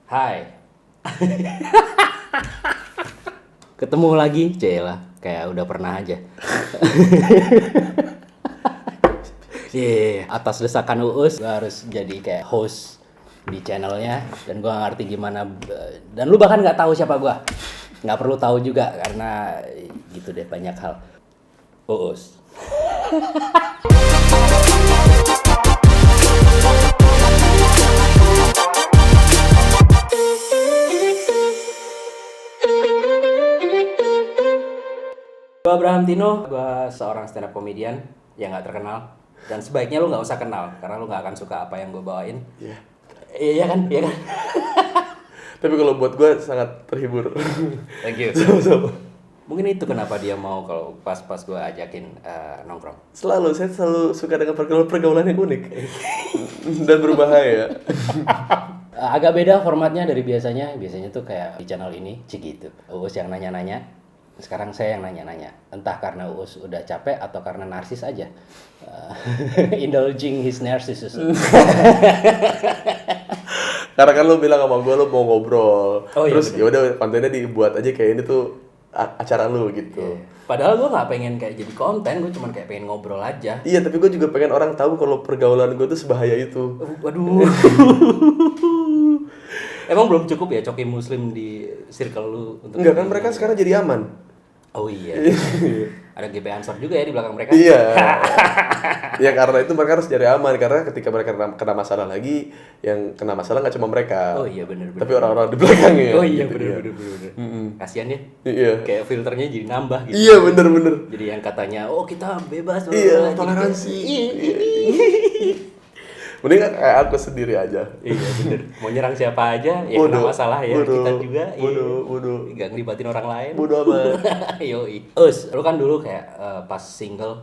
Hai. Ketemu lagi, Cela. Kayak udah pernah aja. Atas desakan Uus, gue harus jadi kayak host di channelnya. Dan gue gak ngerti gimana. Dan lu bahkan gak tahu siapa gue. Gak perlu tahu juga, karena gitu deh, banyak hal. Uus. Gue Abraham Tino, gue seorang stand up comedian yang gak terkenal. Dan sebaiknya lu gak usah kenal, karena lu gak akan suka apa yang gue bawain. Iya. Iya kan? Iya kan? Tapi kalau buat gue sangat terhibur. Thank you. Sama-sama. Mungkin itu kenapa dia mau kalau pas gue ajakin nongkrong. Saya selalu suka dengan pergaulan yang unik dan berbahaya. Agak beda formatnya dari biasanya. Biasanya tuh kayak di channel ini, gitu. Uus yang nanya-nanya. Sekarang saya yang nanya-nanya. Entah karena Uus udah capek atau karena narsis aja. Indulging his narcissism. Karena kan lu bilang sama gue lu mau ngobrol. Oh, iya, terus ya udah kontennya dibuat aja kayak ini tuh acara lu gitu. Padahal gue nggak pengen kayak jadi konten, gue cuma kayak pengen ngobrol aja. Iya, tapi gue juga pengen orang tahu kalau pergaulan gue tuh sebahaya itu. Waduh. Emang belum cukup ya coki muslim di circle lu untuk Enggak kan mereka sekarang jadi aman. Oh iya. Ada GP Ansor juga ya di belakang mereka. Iya. Ya karena itu mereka harus cari aman, karena ketika mereka kena masalah lagi, yang kena masalah nggak cuma mereka. Oh iya benar. Tapi orang-orang di belakangnya. Oh iya gitu, benar. Kasian ya. Iya. Kayak filternya jadi nambah gitu. Iya bener. Jadi yang katanya oh kita bebas. Iya, jadi toleransi. kayak- Mending kayak aku sendiri aja. Iya bener. Mau nyerang siapa aja ya kena masalah ya. Kita juga. Bodoh. Gak ngelibatin orang lain. Bodoh amat. Yoi. Us, lu kan dulu kayak pas single.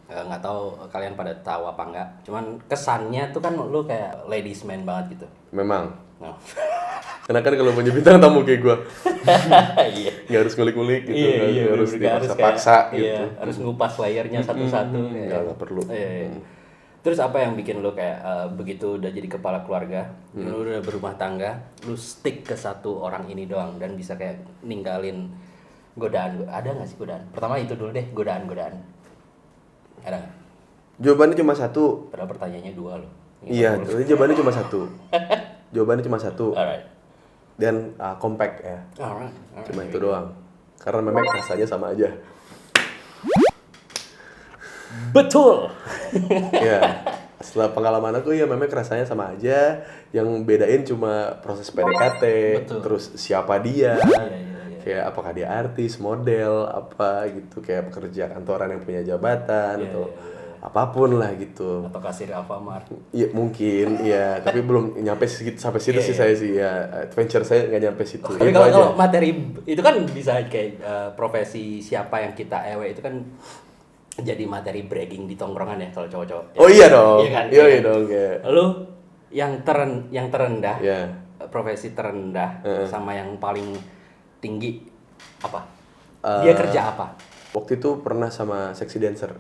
Nggak tahu kalian pada tahu apa enggak. Cuman kesannya tuh kan lu kayak ladies man banget gitu. Memang. No. Karena kan kalau punya bintang tamu kayak gue, Iya. nggak harus ngulik-ngulik gitu, Iya, harus bener, dipaksa-paksa kayak, gitu. Iya, harus ngupas layernya satu-satu. Nggak perlu. Iya. Terus apa yang bikin lu kayak begitu udah jadi kepala keluarga, lu udah berumah tangga, lu stick ke satu orang ini doang dan bisa kayak ninggalin godaan. Ada nggak sih godaan? Pertama itu dulu deh, godaan. Ada nggak? Jawabannya cuma satu. Padahal pertanyaannya dua loh. Iya, jawabannya cuma satu. Jawabannya cuma satu. Alright. Dan compact ya. Alright. Cuma itu doang. Karena memang rasanya sama aja. Betul. Ya, setelah pengalaman aku ya memang rasanya sama aja. Yang bedain cuma proses PDKT, Betul. terus siapa dia, Iya. kayak apakah dia artis, model, apa gitu, kayak pekerja kantoran yang punya jabatan atau apapun lah gitu. Atau kasir Alfamart. Iya mungkin, iya, tapi belum nyampe sampai situ sih saya sih ya. Adventure saya nggak nyampe situ. Tapi Itu kalau aja. materi itu kan bisa kayak profesi siapa yang kita ewe itu kan jadi materi bragging di tongkrongan ya kalau cowok-cowok. Oh iya dong. Iya kan? Iya dong kayak. Lu yang terendah, Iya. profesi terendah sama yang paling tinggi apa? Dia kerja apa? Waktu itu pernah sama sexy dancer.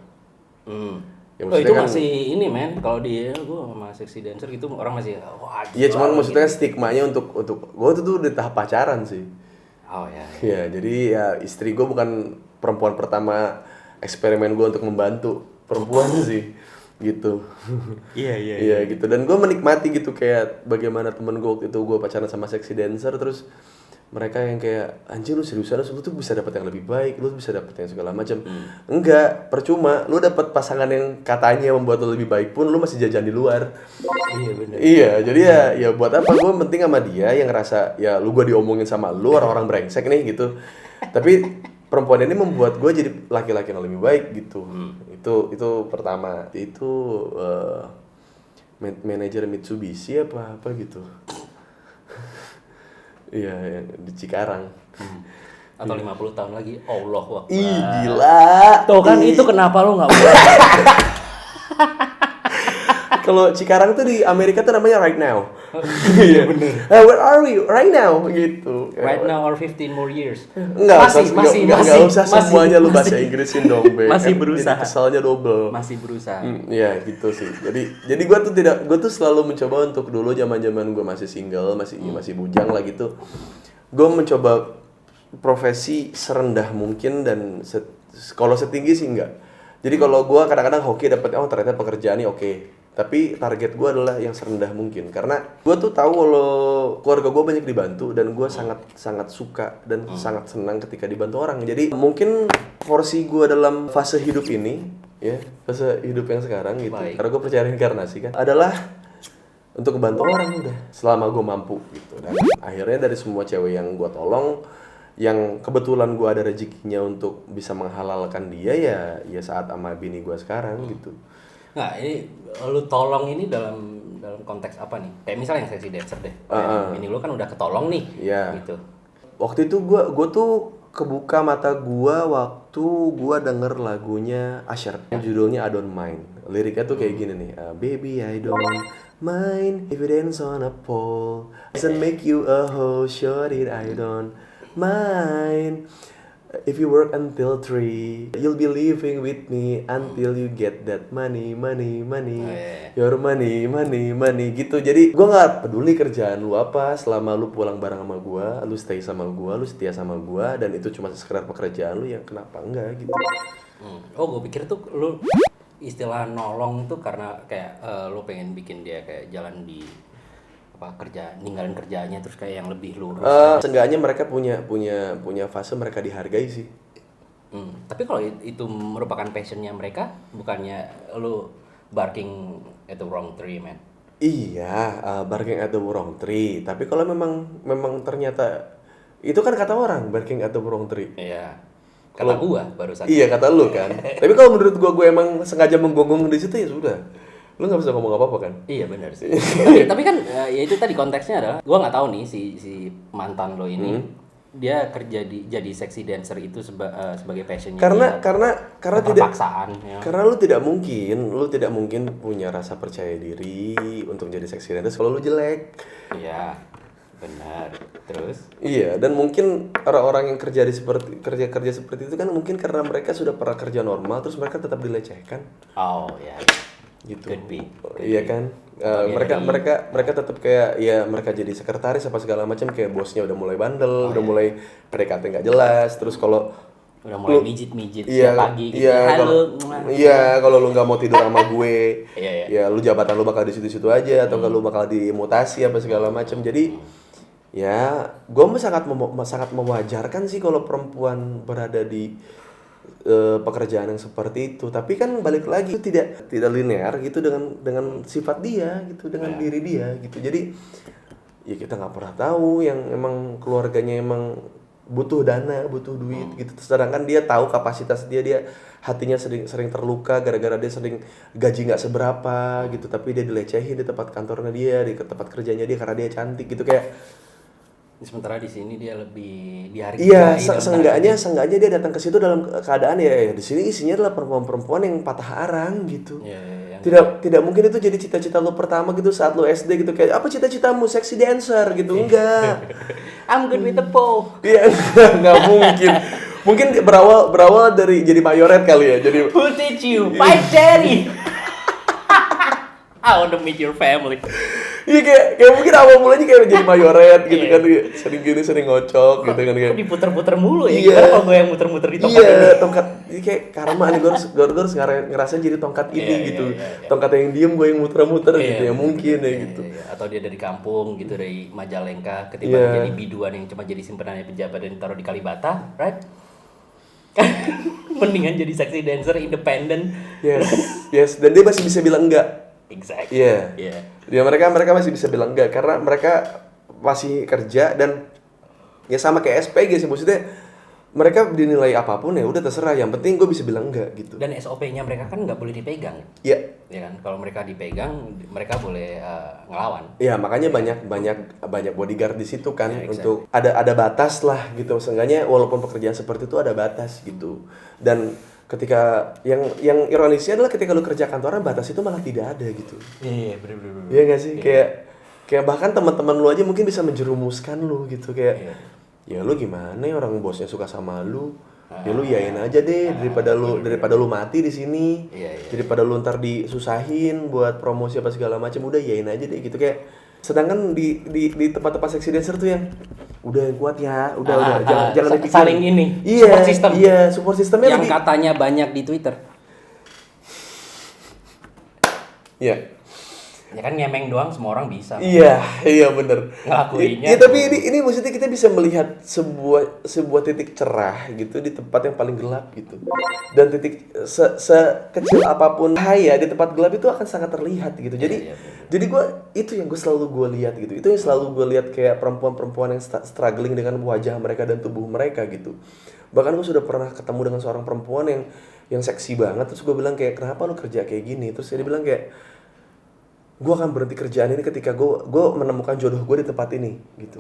Ya, Oh maksudnya itu kan- masih ini men, kalau di gua sama sexy dancer gitu orang masih wah. Iya, gila, cuman maksudnya gitu. stigmanya untuk gue tuh udah tahap pacaran sih. Oh ya. Iya, jadi ya istri gue bukan perempuan pertama eksperimen gue untuk membantu perempuan sih, gitu. Iya. Iya gitu, dan gue menikmati gitu kayak bagaimana temen gue waktu itu gue pacaran sama sexy dancer, terus mereka yang kayak anjir lu seriusan lu tuh bisa dapat yang lebih baik, lu bisa dapat yang segala macam. Enggak, percuma, lu dapat pasangan yang katanya membuat lu lebih baik pun lu masih jajan di luar. Iya benar. Iya, jadi ya buat apa gue penting sama dia yang ngerasa ya lu gue diomongin sama lu orang-orang brengsek nih gitu. Tapi perempuan ini membuat gue jadi laki-laki yang lebih baik gitu. Itu pertama. Itu manajer Mitsubishi apa gitu. Iya, yang di Cikarang. Atau 50 tahun lagi, Allahu Akbar. Ih, gila. Tuh kan itu kenapa lu nggak boleh? Kalau Cikarang tuh di Amerika tuh namanya right now. Iya bener. Where are we right now gitu. Right now or 15 more years. Enggak usah semuanya lu bahasa Inggrisin dong, Be. Masih Kan berusaha. Jadi kesalnya double. Masih berusaha. Iya gitu sih. Jadi gue tuh selalu mencoba untuk dulu zaman-zaman gue masih single, masih bujang lah gitu. Gue mencoba profesi serendah mungkin dan kalau setinggi sih enggak. Jadi kalau gue kadang-kadang hoki dapat ternyata pekerjaan ini oke. Tapi target gue adalah yang serendah mungkin karena gue tuh tahu kalau keluarga gue banyak dibantu dan gue sangat suka dan sangat senang ketika dibantu orang. Jadi mungkin porsi gue dalam fase hidup ini ya, fase hidup yang sekarang gitu. Baik. Karena gue percaya reinkarnasi kan adalah untuk membantu orang udah selama gue mampu gitu. Dan akhirnya dari semua cewek yang gue tolong, yang kebetulan gue ada rezekinya untuk bisa menghalalkan dia ya saat sama bini gue sekarang gitu. Nah, ini lu tolong ini dalam konteks apa nih? Kayak misalnya yang sexy dancer deh. Ini lu kan udah ketolong nih. Iya. Gitu. Waktu itu gue tuh kebuka mata gue waktu gue denger lagunya Usher. Judulnya I Don't Mind. Liriknya tuh kayak gini nih. Baby I don't mind if it ends on a pole. Doesn't make you a hoe, sure it I don't mind. If you work until 3, you'll be living with me until you get that money. Your money gitu. Jadi gue nggak peduli kerjaan lu apa, selama lu pulang bareng sama gue, lu stay sama gue, lu setia sama gue, dan itu cuma sekedar pekerjaan lu, yang kenapa enggak gitu. Oh, gue pikir tuh lu istilah nolong tuh karena kayak lu pengen bikin dia kayak jalan di ninggalin kerjaannya terus kayak yang lebih lurus. Seenggaknya mereka punya fase mereka dihargai sih. Tapi kalau itu merupakan passionnya mereka, bukannya lu barking at the wrong tree, man? Iya, barking at the wrong tree. Tapi kalau memang ternyata itu kan kata orang, barking at the wrong tree. Iya. Kata gua barusan. Iya, kata lu kan. Tapi kalau menurut gua emang sengaja menggonggong di situ ya sudah. Lu nggak bisa ngomong apa-apa kan? Iya benar sih. tapi kan ya itu tadi konteksnya adalah gua nggak tahu nih si mantan lo ini dia kerja jadi sexy dancer itu sebagai passionnya karena tidak paksaan ya. Karena lu tidak mungkin punya rasa percaya diri untuk jadi sexy dancer kalau lu jelek. Iya benar. Terus iya, dan mungkin orang-orang yang kerja seperti itu kan mungkin karena mereka sudah pernah kerja normal terus mereka tetap dilecehkan. Oh ya gitu. Could be. Iya kan, mereka tetap kayak ya mereka jadi sekretaris apa segala macam, kayak bosnya udah mulai bandel, udah mulai PDKT nggak jelas, terus kalau udah mulai mijit iya, setiap pagi gitu. Kalau lu nggak mau tidur sama gue, iya. Ya lu jabatan lu bakal di situ-situ aja atau kalau lu bakal dimutasi apa segala macam. Jadi ya gue sangat mewajarkan sih kalau perempuan berada di pekerjaan yang seperti itu. Tapi kan balik lagi itu tidak linear gitu dengan sifat dia gitu, dengan diri dia gitu. Jadi ya kita nggak pernah tahu yang emang keluarganya emang butuh dana, butuh duit gitu. Sedangkan dia tahu kapasitas dia hatinya sering terluka gara-gara dia sering gaji nggak seberapa gitu, tapi dia dilecehin di tempat kantornya dia, di tempat kerjanya dia karena dia cantik gitu. Kayak sementara di sini dia lebih dihargai. Iya, seenggaknya dia datang ke situ dalam keadaan ya di sini isinya adalah perempuan-perempuan yang patah arang gitu. Iya. Tidak mungkin itu jadi cita-cita lo pertama gitu saat lo SD gitu, kayak apa cita-citamu, sexy dancer gitu. Enggak. I'm good with the pole. Iya, enggak mungkin. Mungkin berawal dari jadi mayoret kali ya. Jadi Who teach you? My daddy. I want to meet your family. Iya kayak mungkin awal mulanya kayak jadi mayoret gitu kan, sering ngocok gitu kan, kayak diputer-puter mulu ya. Iya. Kalau gue yang muter-muter di tongkat. Iya, tongkat ini kayak karma nih, gue harus ngerasain jadi tongkat ini gitu. Iya. Tongkat yang diem gue yang muter-muter gitu ya mungkin ya gitu. Iya. Atau dia dari kampung gitu, dari Majalengka, ketimbang jadi biduan yang cuma jadi simpenannya pejabat dan ditaruh di Kalibata, right? Mendingan jadi sexy dancer independen. Yes, dan dia masih bisa bilang enggak. Exactly. Iya. Ya mereka masih bisa bilang enggak karena mereka masih kerja dan ya sama kayak SPG sih, maksudnya mereka dinilai apapun ya udah terserah, yang penting gue bisa bilang enggak gitu. Dan SOP-nya mereka kan nggak boleh dipegang. Iya. Ya kan, kalau mereka dipegang mereka boleh ngelawan. Iya, makanya banyak bodyguard di situ kan, exactly. Untuk ada batas lah gitu. Seenggaknya walaupun pekerjaan seperti itu ada batas gitu. Dan ketika yang ironisnya adalah ketika lu kerja kantoran batas itu malah tidak ada gitu. Iya, bener. Iya nggak sih? Kayak Kayak bahkan teman-teman lu aja mungkin bisa menjerumuskan lu gitu kayak Iya. ya lu gimana ya orang bosnya suka sama lu. Ya lu yain aja deh daripada lu mati di sini. Iya, iya. Daripada lu ntar disusahin buat promosi apa segala macam udah yain aja deh gitu kayak sedangkan di tempat-tempat seksi dancer tuh yang udah yang kuat ya, udah jangan dipikirin. Saling ini, Iya, support system. Iya, support systemnya yang katanya banyak di Twitter. Iya. Ya kan ngemeng doang semua orang bisa. Iya bener. Ngelakuinnya. Iya tapi ini maksudnya kita bisa melihat sebuah titik cerah gitu di tempat yang paling gelap gitu. Dan titik sekecil apapun cahaya di tempat gelap itu akan sangat terlihat gitu. Jadi jadi itu yang gue lihat gitu. Itu yang selalu gue lihat kayak perempuan-perempuan yang struggling dengan wajah mereka dan tubuh mereka gitu. Bahkan gue sudah pernah ketemu dengan seorang perempuan yang seksi banget terus gue bilang kayak kenapa lu kerja kayak gini? Terus dia bilang kayak gue akan berhenti kerjaan ini ketika gue menemukan jodoh gue di tempat ini gitu.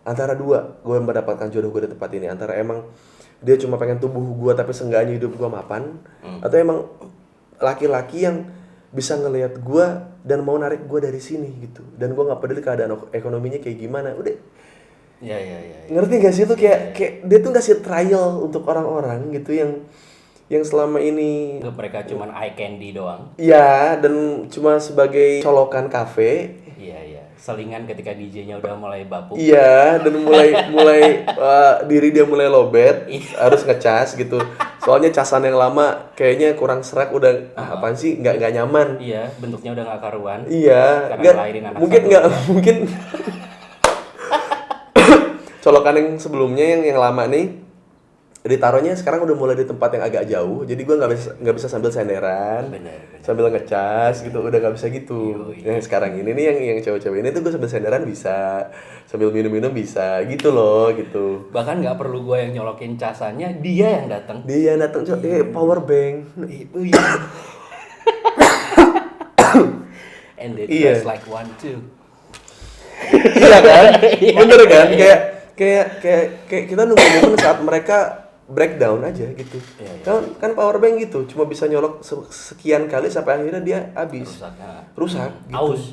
Antara dua gue mendapatkan jodoh gue di tempat ini, antara emang dia cuma pengen tubuh gue tapi seenggaknya hidup gue mapan, atau emang laki-laki yang bisa ngelihat gue dan mau narik gue dari sini gitu. Dan gue nggak peduli keadaan ekonominya kayak gimana, udah. Iya. Ngerti gak sih itu kayak dia tuh ngasih trial untuk orang-orang gitu yang selama ini mereka cuman eye candy doang. Iya, dan cuma sebagai colokan kafe. Iya. Selingan ketika DJ-nya udah mulai bapuk. Iya, dan mulai diri dia mulai lobet, harus ngecas gitu. Soalnya casan yang lama kayaknya kurang serak, udah apaan sih, nggak nyaman. Iya, bentuknya udah nggak karuan. Iya, mungkin colokan yang sebelumnya yang lama nih ditaruhnya sekarang udah mulai di tempat yang agak jauh, jadi gue nggak bisa sambil senderan, sambil ngecas gitu, udah nggak bisa gitu. Yang sekarang ini nih yang cewek-cewek ini tuh gue sambil senderan bisa, sambil minum-minum bisa, gitu loh gitu. Bahkan nggak perlu gue yang nyolokin casannya, dia yang datang. Power bank. Iya. And it feels like one too. Iya kan, bener kan, kayak kita nunggu momen saat mereka breakdown aja gitu. Kan power bank gitu, cuma bisa nyolok sekian kali sampai akhirnya dia habis. Rusak gitu. Aus.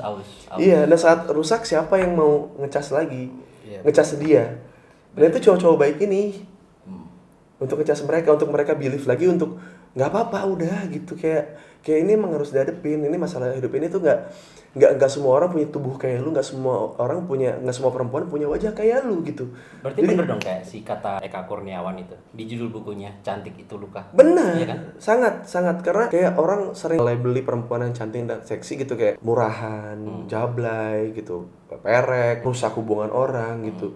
Iya, nah saat rusak siapa yang mau ngecas lagi? Ngecas dia. Dan itu cowok-cowok baik ini. Untuk ngecas mereka, untuk mereka believe lagi untuk nggak apa-apa udah gitu kayak ini emang harus dihadepin. Ini masalah hidup ini tuh nggak semua orang punya tubuh kayak lu, nggak semua perempuan punya wajah kayak lu gitu. Berarti bener dong kayak si kata Eka Kurniawan itu di judul bukunya Cantik Itu Luka. Benar. Iya kan? Sangat karena kayak orang sering labeli perempuan yang cantik dan seksi gitu kayak murahan, jablay gitu, perek, rusak hubungan orang gitu.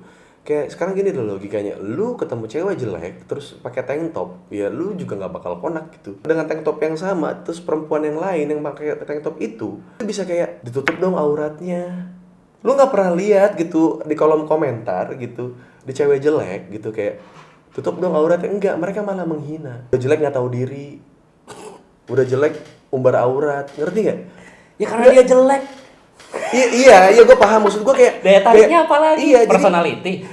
Kayak sekarang gini loh logikanya, lu ketemu cewek jelek terus pakai tank top, ya lu juga nggak bakal konak gitu. Dengan tank top yang sama, terus perempuan yang lain yang pakai tank top itu bisa kayak ditutup dong auratnya. Lu nggak pernah lihat gitu di kolom komentar gitu, di cewek jelek gitu kayak tutup dong auratnya, enggak, mereka malah menghina. Udah jelek nggak tahu diri, udah jelek umbar aurat, ngerti nggak? Ya karena dia jelek. Iya, gue paham, maksud gue kayak daya tariknya apa lagi? Iya, personality.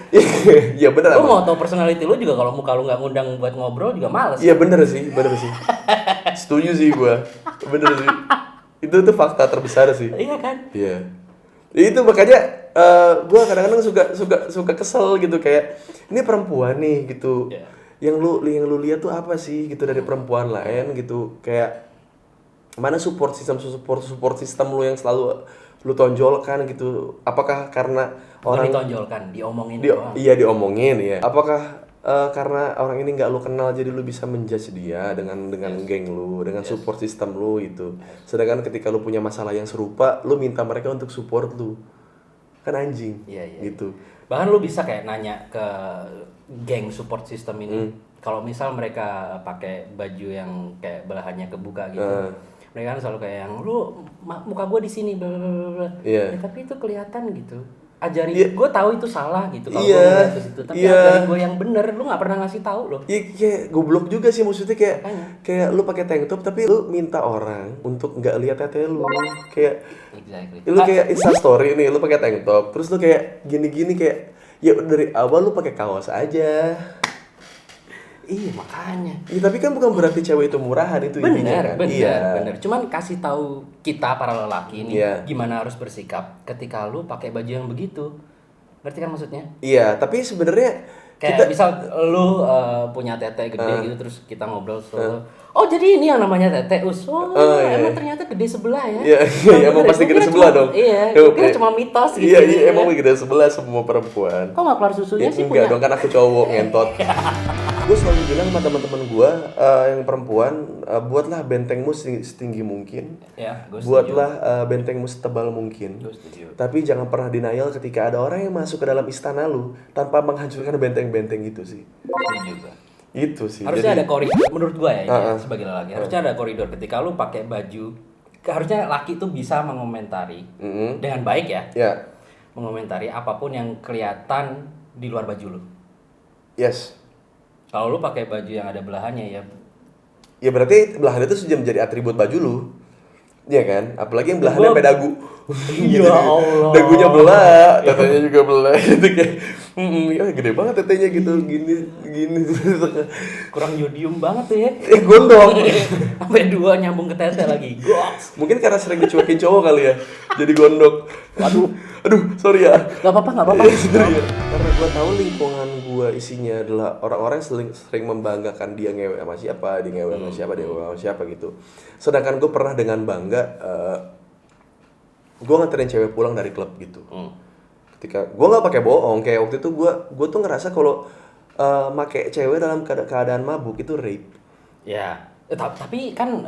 Iya bener. Lu mau tau personality lu juga kalau muka lu nggak ngundang buat ngobrol juga males. Iya bener sih. Setuju sih gue, bener sih. Itu fakta terbesar sih. Iya kan? Iya. Itu makanya gue kadang-kadang suka kesel gitu kayak ini perempuan nih gitu. Yeah. Yang lu lihat tuh apa sih gitu dari perempuan lain gitu, kayak mana support system lu yang selalu lu tonjolkan gitu. Apakah karena orang ditonjolkan, diomongin doang. Iya diomongin ya. Apakah karena orang ini nggak lu kenal jadi lu bisa menjudge dia dengan geng lu, dengan support system lu itu. Sedangkan ketika lu punya masalah yang serupa, lu minta mereka untuk support lu. Kan anjing. Iya. Gitu. Bahkan lu bisa kayak nanya ke geng support system ini. Kalau misal mereka pakai baju yang kayak belahannya kebuka gitu. Mereka kan selalu kayak yang lu muka gue di sini bla bla bla. Yeah. Tapi itu kelihatan gitu. Ajarin gue tahu itu salah gitu kalau gue ke situ. Tapi ajarin gue yang bener, lu nggak pernah ngasih tahu loh. Iya kayak goblok juga sih, maksudnya kayak lu pakai tank top tapi lu minta orang untuk nggak lihat tete lu. Kayak lu kayak Insta story nih, lu pakai tank top, terus lu kayak gini-gini kayak ya dari awal lu pakai kaos aja. Iya makanya. Iya, tapi kan bukan berarti cewek itu murahan, itu intinya kan. Bener. Cuman kasih tahu kita para lelaki ini Iya. gimana harus bersikap ketika lu pakai baju yang begitu. Ngerti kan maksudnya? Iya, tapi sebenarnya Kayak misal lu punya tete gede gitu terus kita ngobrol soal oh jadi ini yang namanya tete us. Emang ternyata gede sebelah ya. Iya, emang pasti gede sebelah dong. Iya, kira cuma mitos gitu. Iya, emang gede sebelah semua perempuan. Kok nggak keluar susunya sih enggak punya? dong, kan aku cowok ngentot. Gue selalu bilang sama teman-teman gue yang perempuan, buatlah bentengmu setinggi mungkin. Ya, gue setuju. Buatlah bentengmu setebal mungkin. Gue setuju. Tapi jangan pernah denial ketika ada orang yang masuk ke dalam istana lu tanpa menghancurkan benteng-benteng itu sih. Setuju gue. Itu sih. Harusnya Jadi, ada koridor menurut gua ya, ini sebagai lelaki. Harusnya ada koridor ketika lu pakai baju. Harusnya laki tuh bisa mengomentari dengan baik ya. ya. Mengomentari apapun yang kelihatan di luar baju lu. Yes. Kalau lu pakai baju yang ada belahannya ya. Ya berarti belahan itu sudah menjadi atribut baju lu. Iya kan? Apalagi yang belahannya sampai dagu. Ya Allah. Dagunya belah, tetenya juga belah gitu kayak. Ya gede banget tetenya gitu, gini. Kurang yodium banget tuh ya. Gondok. Sampai dua nyambung ke tete lagi. Goks. Mungkin karena sering dicuekin cowok kali ya. Jadi gondok. Aduh, sorry ya. Gak apa-apa. Sorry ya. Karena gua tahu lingkungan gua isinya adalah orang-orang yang sering membanggakan dia ngewe sama siapa, dia ngewe sama siapa, dia ngewe sama siapa gitu. Sedangkan gua pernah dengan bangga gue nganterin cewek pulang dari klub gitu. Ketika gue nggak pakai bohong, kayak waktu itu gue tuh ngerasa kalau make cewek dalam keadaan mabuk itu rape. Ya, tapi kan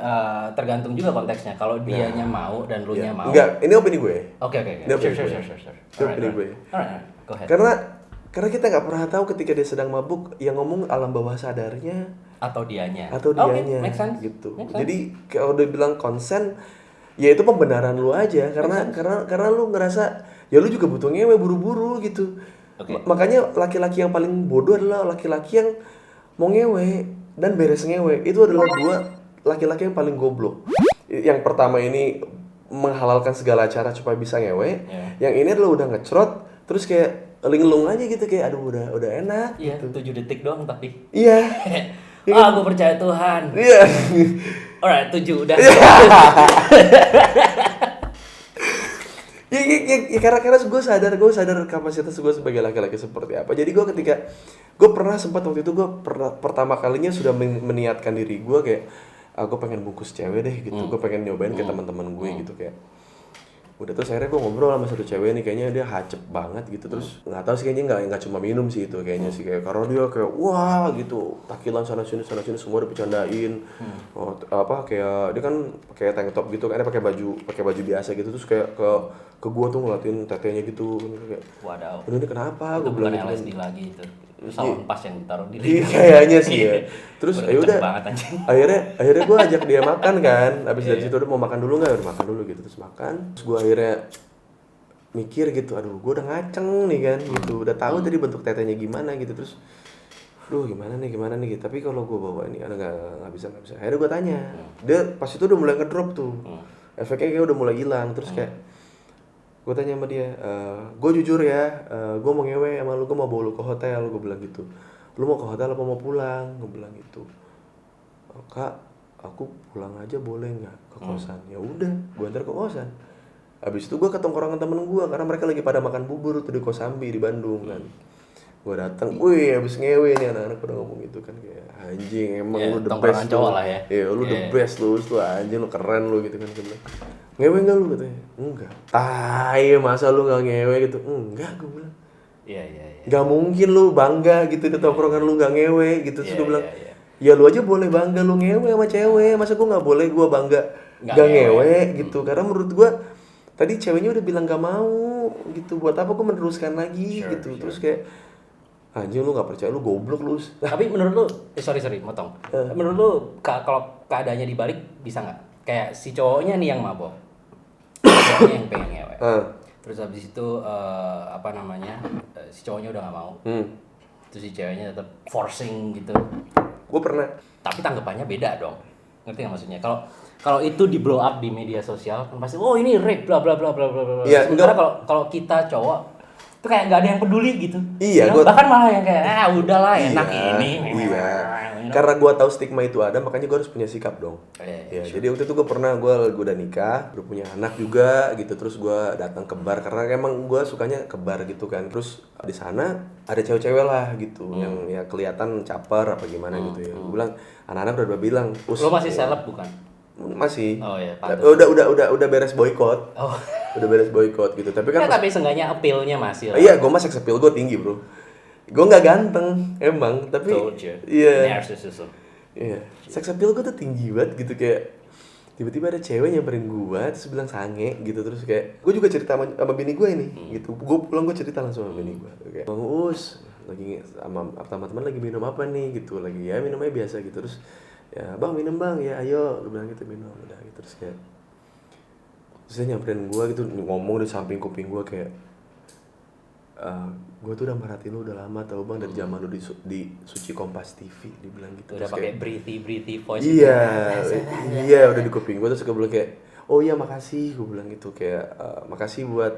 tergantung juga konteksnya. Kalau dianya mau dan lu nya mau. Enggak, ini opini gue. Oke. Ini opini gue. Ini opini gue. Alright, go ahead. Karena kita nggak pernah tahu ketika dia sedang mabuk, yang ngomong alam bawah sadarnya atau dianya. Okay, make sense. Gitu. Make sense. Jadi kalau dia bilang konsen, ya itu pembenaran lu aja karena lu ngerasa ya lu juga butuh ngewe buru-buru gitu. Okay. Makanya laki-laki yang paling bodoh adalah laki-laki yang mau ngewe dan beres ngewe. Itu adalah dua laki-laki yang paling goblok. Yang pertama ini menghalalkan segala cara supaya bisa ngewe. Yang ini adalah udah ngecrot terus kayak linglung aja gitu kayak aduh udah enak gitu. 7 detik doang tapi. Iya. Aku percaya Tuhan. Iya. Alright, 7 udah. Ya karena gue sadar kapasitas gue sebagai laki-laki seperti apa. Jadi gue pernah sempat waktu itu pertama kalinya sudah meniatkan diri gue kayak gue pengen bungkus cewek deh gitu. Gue pengen nyobain ke teman-teman gue gitu kayak. Udah terus akhirnya gue ngobrol sama satu cewek nih, kayaknya dia hacep banget gitu. Terus nggak tahu sih, kayaknya nggak cuma minum sih itu kayaknya sih, kayak karena dia kayak wah gitu takilan sana sini semua dibercandain. Kayak dia kan pakai tank top gitu kan, dia pakai baju biasa gitu, terus kayak ke gue tuh ngeliatin tetenya gitu kayak wadaw, ini kenapa gue bukan bilang LSD lagi itu salon pas yang ditaruh di kayaknya sih ya. Terus ayo udah akhirnya gue ajak dia makan kan, abis dari situ udah mau makan dulu nggak, udah makan dulu gitu, terus makan. Terus gue akhirnya mikir gitu, aduh gue udah ngaceng nih kan gitu, udah tahu tadi bentuk tetenya gimana gitu, terus gimana nih gitu. Tapi kalau gue bawa ini ada nggak bisa. Akhirnya gue tanya, dia pas itu udah mulai ngedrop tuh, efeknya kayak udah mulai hilang. Terus kayak gue tanya sama dia, gue jujur ya, gue mau ngewe sama lu, gue mau bawa lu ke hotel, gue bilang gitu. Lu mau ke hotel apa mau pulang? Gue bilang gitu. Kak, aku pulang aja boleh nggak ke kosan? Ya udah, gue antar ke kosan. Abis itu gue ke tongkrongan temen gue karena mereka lagi pada makan bubur tuh di Kosambi di Bandung kan. Gue datang, wih abis ngewe nih anak-anak pada ngomong gitu kan, kayak anjing emang lu the best cowok lah ya. Iya lu the best lu anjing, lu keren lu gitu kan. Gue bilang, ngewe nggak lu katanya? Enggak. Tai, masa lu nggak ngewe gitu? Enggak, gue bilang. Iya. Gak mungkin lu bangga gitu di tongkrongan lu nggak ngewe gitu. Terus gue bilang, ya lu aja boleh bangga lu ngewe sama cewek, masa gue nggak boleh gue bangga gak ngewe gitu. Karena menurut gue tadi ceweknya udah bilang gak mau gitu, buat apa gue meneruskan lagi gitu. Terus kayak anjing lu gak percaya, lu goblok lu. Tapi menurut lu, sorry motong. Menurut lu kalau keadaannya dibalik bisa nggak? Kayak si cowoknya nih yang mabok, cowoknya yang pengen ngewe. Terus habis itu si cowoknya udah gak mau. Terus si ceweknya tetap forcing gitu. Gue pernah. Tapi tanggapannya beda dong. Ngerti nggak maksudnya? Kalau itu di blow up di media sosial kan pasti ini rape bla bla bla bla bla bla. Iya, sementara kalau kita cowok Itu kayak nggak ada yang peduli gitu. Iya, bahkan malah yang kayak udahlah enak ini. Iya. Karena gue tahu stigma itu ada, makanya gue harus punya sikap dong. Ya, jadi waktu itu gue udah nikah, udah punya anak juga gitu, terus gue datang ke bar karena emang gue sukanya ke bar gitu kan. Terus di sana ada cewek-cewek lah gitu, yang ya kelihatan caper apa gimana gitu ya. Gue bilang, anak-anak udah bilang, lo masih seleb bukan? Masih. Oh ya, patut. Udah beres boykot. Oh. Udah beres boykot gitu. Tapi kan tapi seenggaknya appeal-nya masih lah. Iya, gue mah sex appeal gue tinggi, bro. Gue nggak ganteng emang, tapi iya. Iya, sex appeal gue tuh tinggi banget gitu, kayak tiba-tiba ada cewek nyamperin gue terus bilang sange gitu, terus kayak gue juga cerita sama bini gue ini gitu. Gue pulang gue cerita langsung sama bini gue kayak, Bang Uus lagi sama teman-teman lagi minum apa nih gitu, lagi ya minumnya biasa gitu, terus ya bang minum bang, ya ayo, lu bilang gitu, minum udah gitu. Terus kayak terus dia nyamperin gue gitu, ngomong di samping kuping gue kayak, gue tuh udah merhatiin lu udah lama tau bang, dari zaman lu di Suci Kompas TV, dibilang gitu. Udah pakai breathy voice. Iya udah di kuping gue. Terus gue bilang kayak, oh iya makasih, gue bilang gitu kayak, makasih buat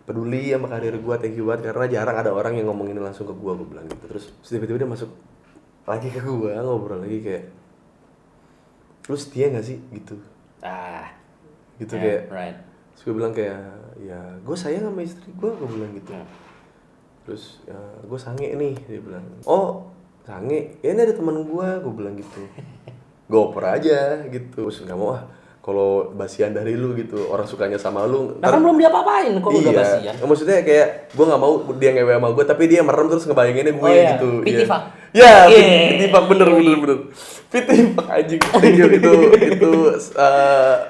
peduli sama karir gue, thank you banget, karena jarang ada orang yang ngomongin langsung ke gue bilang gitu. Terus tiba-tiba dia masuk lagi ke gue, ngobrol lagi kayak, lu setia gak sih gitu gitu kayak right. Terus gue bilang kayak, ya gue sayang sama istri gue bilang gitu. Terus ya, gue sange nih, dia bilang, oh sange, ya ini ada teman gue bilang gitu. Gue oper aja gitu. Terus nggak mau kalau basian dari lu gitu, orang sukanya sama lu. Nah kan belum diapa-apain kok udah basian. Maksudnya kayak gue nggak mau dia ngewe sama gue, tapi dia merem terus ngebayanginnya gue gitu. Pitifak. Ya, pitifak bener. Pitifak anjing. itu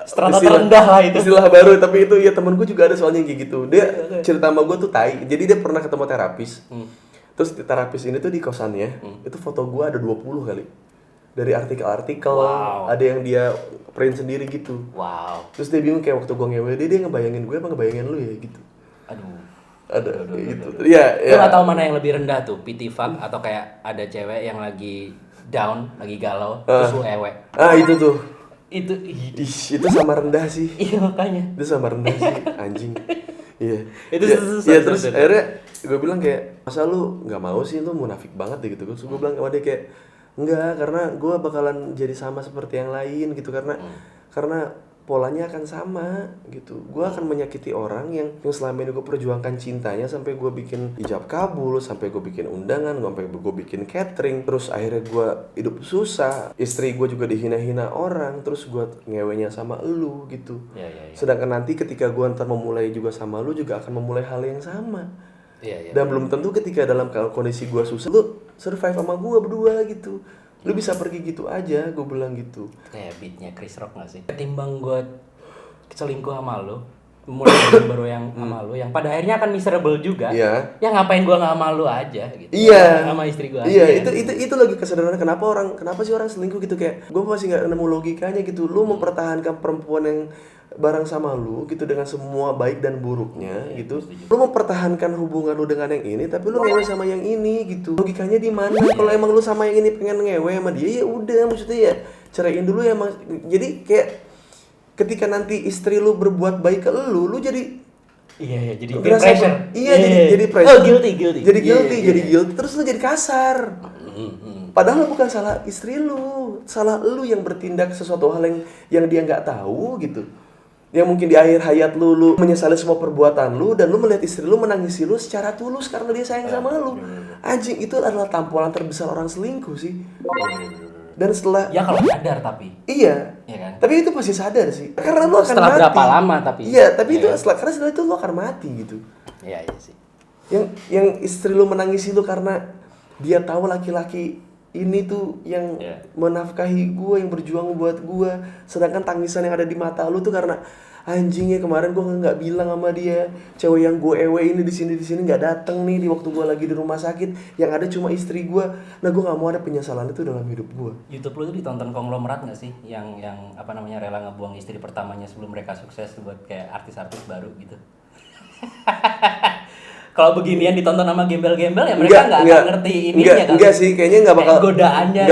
strata terendah lah itu. Istilah baru, tapi itu ya temen gue juga ada soalnya kayak gitu. Dia cerita sama gue tuh tai. Jadi dia pernah ketemu terapis. Terus terapis ini tuh di kosannya, itu foto gue ada 20 kali. Dari artikel-artikel, ada yang dia print sendiri gitu. Wow. Terus dia bingung kayak waktu gue ngewe dia ngebayangin gue apa ngebayangin lu ya gitu. Ada gitu. Iya. Lu nggak tahu mana yang lebih rendah tuh, pitifak atau kayak ada cewek yang lagi down, lagi galau, terus lu ewe. Itu tuh. Itu sama rendah sih. Iya makanya. Itu sama rendah sih, anjing. Iya. Itu terus akhirnya gue bilang kayak, masa lu nggak mau sih, lu munafik banget deh gitu. Terus gue bilang sama dia kayak, enggak, karena gue bakalan jadi sama seperti yang lain gitu, karena polanya akan sama gitu. Gue akan menyakiti orang yang selama ini gue perjuangkan cintanya, sampai gue bikin ijab kabul, sampai gue bikin undangan, sampai gue bikin catering, terus akhirnya gue hidup susah, istri gue juga dihina-hina orang, terus gue ngewenya sama lu gitu. Sedangkan nanti ketika gue ntar memulai juga sama lu, juga akan memulai hal yang sama. Dan belum tentu ketika dalam kondisi gue susah lu survive sama gue berdua gitu. Lu bisa pergi gitu aja, gue bilang gitu. Kayak beatnya Chris Rock gak sih? Ketimbang gue selingkuh sama lu, mulai baru yang sama lu, yang pada akhirnya akan miserable juga. Ya ngapain gue gak sama lu aja gitu. Sama istri gue aja. Itu lagi kesadaran kenapa sih orang selingkuh gitu, kayak gue masih gak nemu logikanya gitu. Lu mempertahankan perempuan yang bareng sama lu gitu dengan semua baik dan buruknya gitu. Lu mempertahankan hubungan lu dengan yang ini, tapi lu ngewe sama yang ini gitu. Logikanya di mana? Kalau emang lu sama yang ini pengen ngewe sama dia, ya udah, maksudnya ya ceraiin dulu ya, Mas. Jadi kayak ketika nanti istri lu berbuat baik ke lu jadi jadi pressure. Jadi pressure. Oh, guilty. Jadi guilty. Terus lu jadi kasar. Padahal bukan salah istri lu, salah lu yang bertindak sesuatu hal yang dia nggak tahu gitu. Yang mungkin di akhir hayat lu menyesali semua perbuatan lu, dan lu melihat istri lu menangisi lu secara tulus karena dia sayang sama lu. Anjing, itu adalah tampolan terbesar orang selingkuh sih. Dan setelah kalau sadar tapi. Iya kan? Tapi itu pasti sadar sih. Karena lu akan setelah mati. Berapa lama tapi. Iya, tapi itu karena setelah itu lu akan mati gitu. Iya sih. Yang istri lu menangisi lu karena dia tahu laki-laki ini tuh yang menafkahi gue, yang berjuang buat gue, sedangkan tangisan yang ada di mata lu tuh karena anjingnya kemarin gue nggak bilang sama dia, cewek yang gue ewe ini di sini nggak datang nih di waktu gue lagi di rumah sakit, yang ada cuma istri gue. Nah, gue nggak mau ada penyesalan itu dalam hidup gue. YouTube lu tuh ditonton konglomerat nggak sih, yang rela ngebuang istri pertamanya sebelum mereka sukses buat kayak artis-artis baru gitu? Kalau beginian ditonton sama gembel-gembel ya mereka nggak akan ngerti ininya kan. Enggak sih, kayaknya nggak bakal godaannya.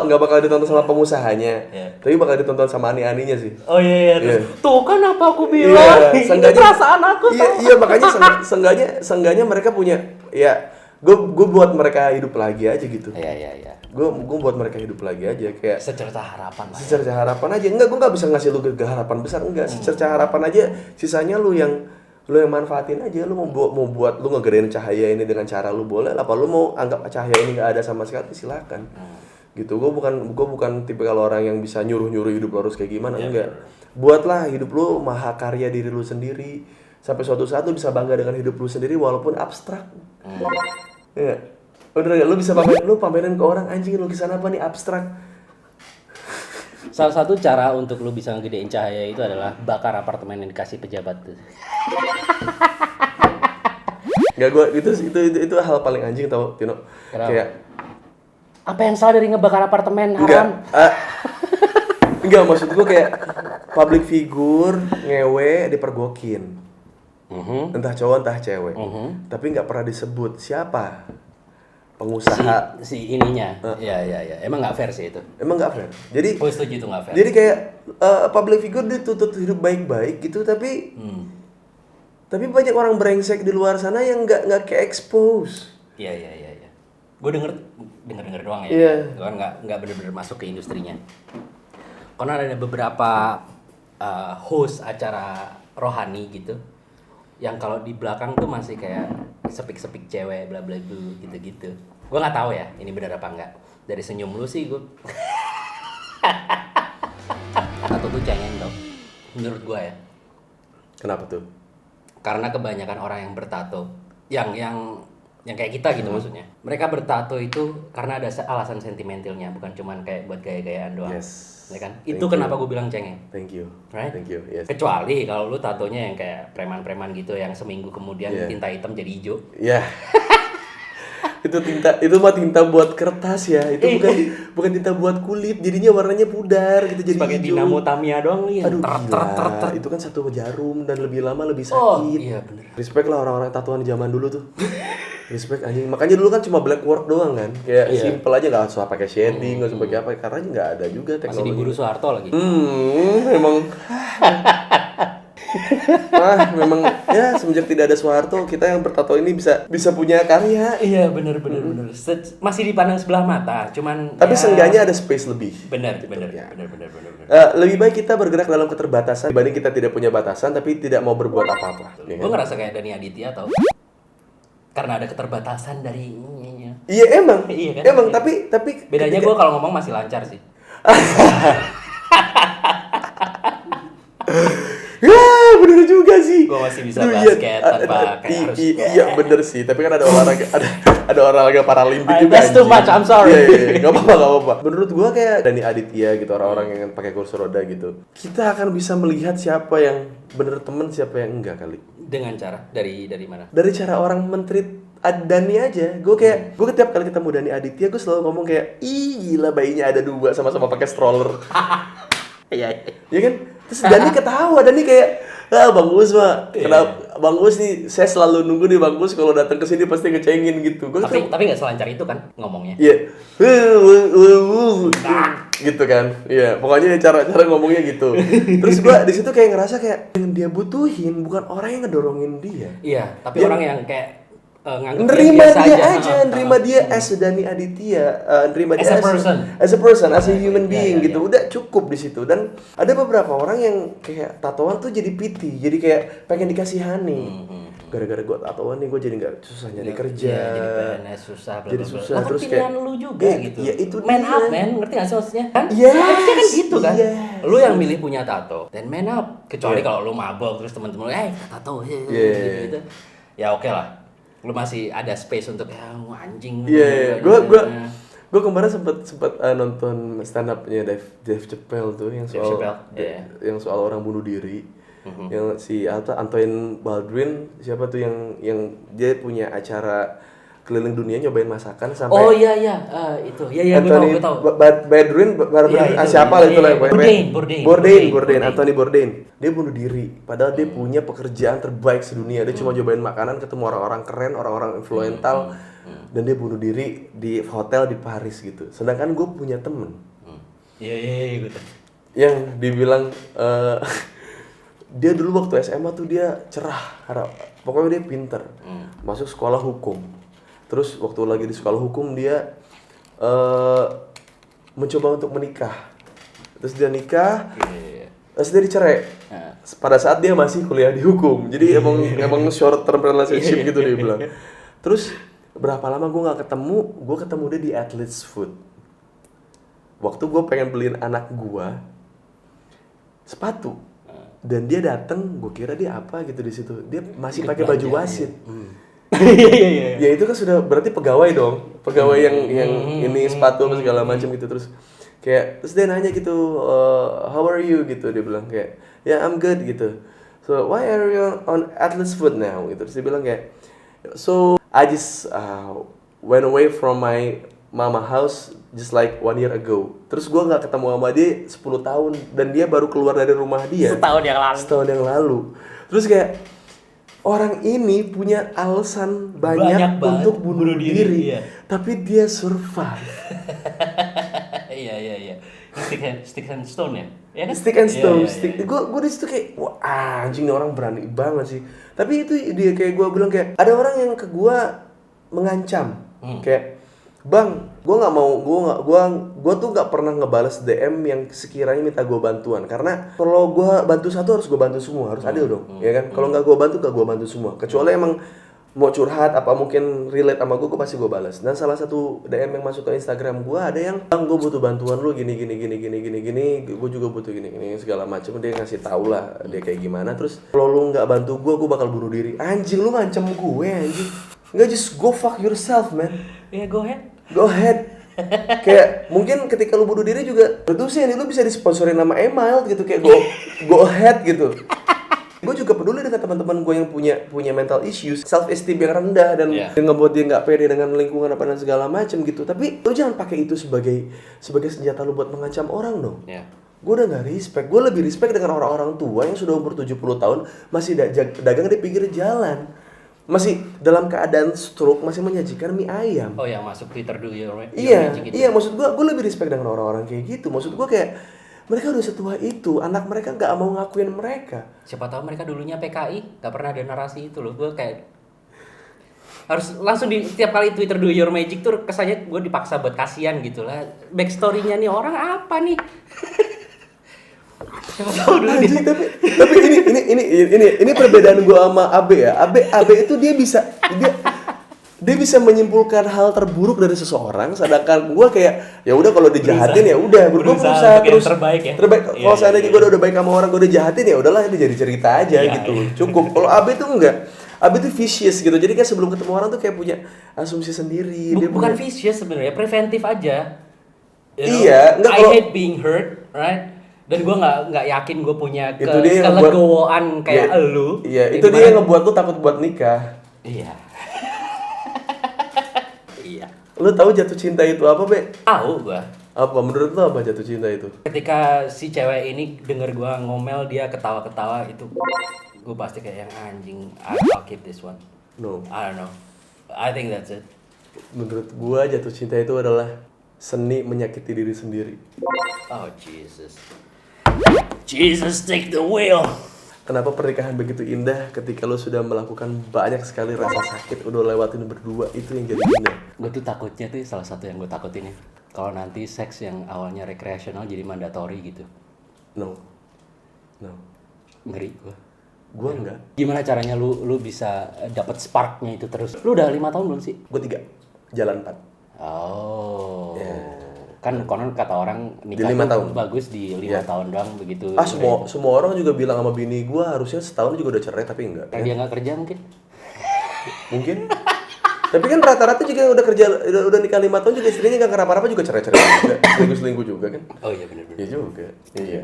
Nggak bakal ditonton sama pengusahanya. Tapi bakal ditonton sama ani-aninya sih. Oh iya. Tuh kan apa aku bilang. Itu perasaan aku. Iya, makanya seenggaknya mereka punya gue buat mereka hidup lagi aja gitu. Iya. Gue buat mereka hidup lagi aja kayak secerca harapan lah. Secerca harapan aja. Enggak, gue nggak bisa ngasih lu harapan besar, enggak. Secerca harapan aja, sisanya lu yang manfaatin aja. Lu mau buat lu ngegedein cahaya ini dengan cara lu boleh, apa lu mau anggap cahaya ini nggak ada sama sekali, silakan. Gitu. Gue bukan tipe kalau orang yang bisa nyuruh hidup lu harus kayak gimana, enggak. Buatlah hidup lu mahakarya diri lu sendiri. Sampai suatu saat lu bisa bangga dengan hidup lu sendiri walaupun abstrak. Ya. Udah lu bisa pamerin ke orang, anjing lukisan apa nih abstrak. Salah satu cara untuk lu bisa ngegedein cahaya itu adalah bakar apartemen yang dikasih pejabat tuh. Enggak, itu hal paling anjing tau, Tino. Kenapa? Kayak apa yang salah dari ngebakar apartemen haram? Enggak, maksud gue kayak public figure ngewe dipergokin. Entah cowok entah cewek. Tapi nggak pernah disebut siapa pengusaha si ininya. Iya. Emang nggak fair sih itu. Emang nggak fair. Jadi gue setuju itu nggak fair. Jadi kayak public figure dituntut hidup baik-baik gitu, tapi banyak orang brengsek di luar sana yang nggak kayak expose. Iya. Gue denger doang ya. Iya. Gue nggak bener-bener masuk ke industrinya. Karena ada beberapa host acara rohani gitu, yang kalau di belakang tuh masih kayak sepik-sepik cewek bla bla bla gitu. Gue nggak tahu ya ini benar apa enggak. Dari senyum lu sih gue. Tato tuh cengeng dong. Menurut gue ya. Kenapa tuh? Karena kebanyakan orang yang bertato, yang kayak kita gitu maksudnya. Mereka bertato itu karena ada alasan sentimentalnya, bukan cuman kayak buat gaya-gayaan doang. Yes. Ya kan? Itu kenapa gue bilang cengeng. Thank you. Right? Thank you. Yes. Kecuali kalau lu tatonya yang kayak preman-preman gitu yang seminggu kemudian tinta hitam jadi hijau. Iya. itu mah tinta buat kertas ya. Itu bukan tinta buat kulit. Jadinya warnanya pudar gitu jadi pakai hijau. dinamo Tamiya doang ya. Aduh, gila. Itu kan satu jarum dan lebih lama lebih sakit. Oh, iya bener. Respect lah orang-orang tatoan di zaman dulu tuh. Respect anjing. Makanya dulu kan cuma black work doang kan. Kayak simple aja, enggak usah pakai shading, enggak usah pakai apa, karena nggak ada juga teknologi. Masih diburu Soeharto lagi. Memang ya semenjak tidak ada Soeharto, kita yang bertato ini bisa punya karya. Iya, bener. Masih dipandang sebelah mata, cuman tapi seenggaknya ada space lebih. Bener. Lebih baik kita bergerak dalam keterbatasan dibanding kita tidak punya batasan tapi tidak mau berbuat apa-apa. Gue ngerasa kayak Dani Aditya tau. Karena ada keterbatasan dari ininya. Iya emang. Iya kan? Emang tapi bedanya gue kalau ngomong masih lancar sih. Ya bener juga sih. Gue masih bisa basket tanpa kayak harus. Iya bener sih. Tapi kan ada olahraga paralimpik juga. That's too much. I'm sorry. Iya. Gak apa-apa. Menurut gue kayak Dani Aditya gitu, orang-orang yang pakai kursi roda gitu, kita akan bisa melihat siapa yang bener temen, siapa yang enggak kali. Dengan cara dari mana? Dari cara orang mentreat Dani aja. Gue tiap kali ketemu Dani Aditya gue selalu ngomong kayak, ih gila bayinya ada 2 sama-sama pakai stroller. Iya. Ya kan? Terus Dani ketawa, Dani kayak, Bang Us mah, kenapa Bang Us nih, saya selalu nunggu nih Bang Us kalau datang ke sini pasti ngecengin gitu. Tapi nggak selancar itu kan ngomongnya. Iya. Gitu kan. Iya, pokoknya cara ngomongnya gitu. Terus gua di situ kayak ngerasa kayak yang dia butuhin bukan orang yang ngedorongin dia. Iya, tapi orang yang kayak nerima dia aja, nerima dia as Dani Aditya, nerima dia as a person, as a human being gitu. Udah cukup di situ. Dan ada beberapa orang yang kayak tatoan tuh jadi pity, jadi kayak pengen dikasihani. Gara-gara gue tatoan nih gue jadi nggak susah nyari kerja. Jadi PNS susah. Jadi susah. Terus pilihan lu juga gitu. Iya itu man up man, ngerti nggak sih maksudnya? Kan? Harusnya kan gitu kan. Lu yang milih punya tato, dan man up. Kecuali kalau lu mabok terus teman-teman lu, tato gitu. Ya oke lah. Lu masih ada space untuk anjing. Iya. Gue kemarin sempat nonton stand up-nya Dave Chappelle tuh yang soal orang bunuh diri. Yang si Antoine Baldwin siapa tuh yang dia punya acara keliling dunia nyobain masakan sampai Oh iya itu. Iya gue tahu. Badruin siapa lah itu lah. Bourdain, Anthony Bourdain. Dia bunuh diri. Padahal dia punya pekerjaan terbaik sedunia. Dia cuma nyobain makanan, ketemu orang-orang keren, orang-orang influential, dan dia bunuh diri di hotel di Paris gitu. Sedangkan gue punya temen. Iya gue tahu. Yang dibilang dia dulu waktu SMA tuh dia cerah, pokoknya dia pinter, masuk sekolah hukum. Terus waktu lagi di sekolah hukum dia mencoba untuk menikah. Terus dia nikah, terus dia dicerai. Pada saat dia masih kuliah di hukum. Jadi emang short term relationship gitu dia bilang. Terus berapa lama gue nggak ketemu, gue ketemu dia di Athlete's Foot. Waktu gue pengen beliin anak gue sepatu, dan dia datang, gue kira dia apa gitu di situ. Dia masih pakai baju wasit. Iya. Ya itu kan sudah berarti pegawai dong, pegawai yang ini sepatu apa segala macam gitu. Terus dia nanya gitu, how are you gitu, dia bilang kayak, yeah I'm good gitu. So why are you on Athlete's Foot now gitu. Terus dia bilang kayak, so I just went away from my mama house just like 1 year ago. Terus gue nggak ketemu sama dia 10 tahun dan dia baru keluar dari rumah dia setahun yang lalu. Terus kayak orang ini punya alasan banyak untuk bunuh diri. Iya. Tapi dia survive. Iya. Stick and stone ya? Ya kan? Stick and stone. Iya. Gue di situ kayak, wah anjing nih orang berani banget sih. Tapi itu dia kayak gue bilang kayak, ada orang yang ke gue mengancam. Kayak, bang, gue tuh nggak pernah ngebales DM yang sekiranya minta gue bantuan, karena kalau gue bantu satu harus gue bantu semua, harus adil dong, ya kan? Kalau nggak gue bantu, gak gue bantu semua, kecuali emang mau curhat apa mungkin relate sama gue pasti gue balas. Dan salah satu DM yang masuk ke Instagram gue ada yang, bang, gue butuh bantuan lu gini, gue juga butuh gini segala macam. Dia ngasih tau lah dia kayak gimana. Terus kalau lu nggak bantu gue bakal bunuh diri. Anjing, lu ngancam gue anjing. Nggak, just go fuck yourself man. Ya go ahead. Kayak mungkin ketika lu bunuh diri juga berdosa nih, lu bisa disponsorin nama email gitu, kayak go ahead gitu. Gue juga peduli dengan teman-teman gue yang punya mental issues, self esteem yang rendah dan yang ngebuat dia nggak pede dengan lingkungan apa dan segala macam gitu. Tapi lu jangan pakai itu sebagai senjata lu buat mengancam orang dong. Gue udah nggak respect. Gue lebih respect dengan orang-orang tua yang sudah umur 70 tahun masih dagang di pinggir jalan, masih dalam keadaan stroke, masih menyajikan mie ayam. Oh, yang masuk Twitter dulu ya? Iya, maksud gue lebih respect dengan orang-orang kayak gitu. Maksud gue kayak, mereka udah setua itu, anak mereka nggak mau ngakuin mereka. Siapa tahu mereka dulunya PKI, nggak pernah ada narasi itu loh. Gue kayak harus langsung di setiap kali Twitter do your magic tuh kesannya gue dipaksa buat kasihan gitu lah. Backstory-nya nih orang apa nih? Siapa tahu dulu dia. Tapi ini perbedaan gue sama Abe ya. Abe itu dia bisa menyimpulkan hal terburuk dari seseorang, sedangkan gue kayak, ya udah kalau dijahatin ya udah, gue berusaha terus terbaik. Kalau seandainya gue udah baik sama orang, gue dijahatin ya udahlah, itu jadi cerita aja gitu, cukup. Kalau Abe tuh enggak, Abe tuh vicious gitu. Jadi kan sebelum ketemu orang tuh kayak punya asumsi sendiri. Bukan vicious sebenarnya, preventif aja. Iya, I hate being hurt, right? Dan gue nggak yakin gue punya kelegowoan kayak elu. Iya, itu dia yang ngebuat lu takut buat nikah. Iya. Lu tahu jatuh cinta itu apa, Be? Tahu gua. Apa menurut lu apa jatuh cinta itu? Ketika si cewek ini denger gua ngomel, dia ketawa-ketawa, itu gua pasti kayak yang anjing, I'll keep this one. No. I don't know. I think that's it. Menurut gua jatuh cinta itu adalah seni menyakiti diri sendiri. Oh Jesus take the wheel. Kenapa pernikahan begitu indah ketika lo sudah melakukan banyak sekali rasa sakit, udah lewatin berdua, itu yang jadi indah. Gue tuh takutnya tuh salah satu yang gue takutin ya, kalau nanti seks yang awalnya rekreasional jadi mandatory gitu. No. Ngeri gue enggak. Gimana caranya lu bisa dapat sparknya itu terus? Lu udah 5 tahun belum sih? Gue 3, jalan 4. Oh. Yeah. Kan konon kata orang nikah tahun. Bagus di 5 tahun doang begitu. Semua orang juga bilang sama bini gue harusnya setahun juga udah cerai, tapi enggak. Dia nggak kerja mungkin. Tapi kan rata-rata juga udah kerja, udah nikah 5 tahun juga istrinya nggak kenapa-napa juga cerai-cerai juga, selingkuh juga kan. Oh iya benar. Iya juga. Iya.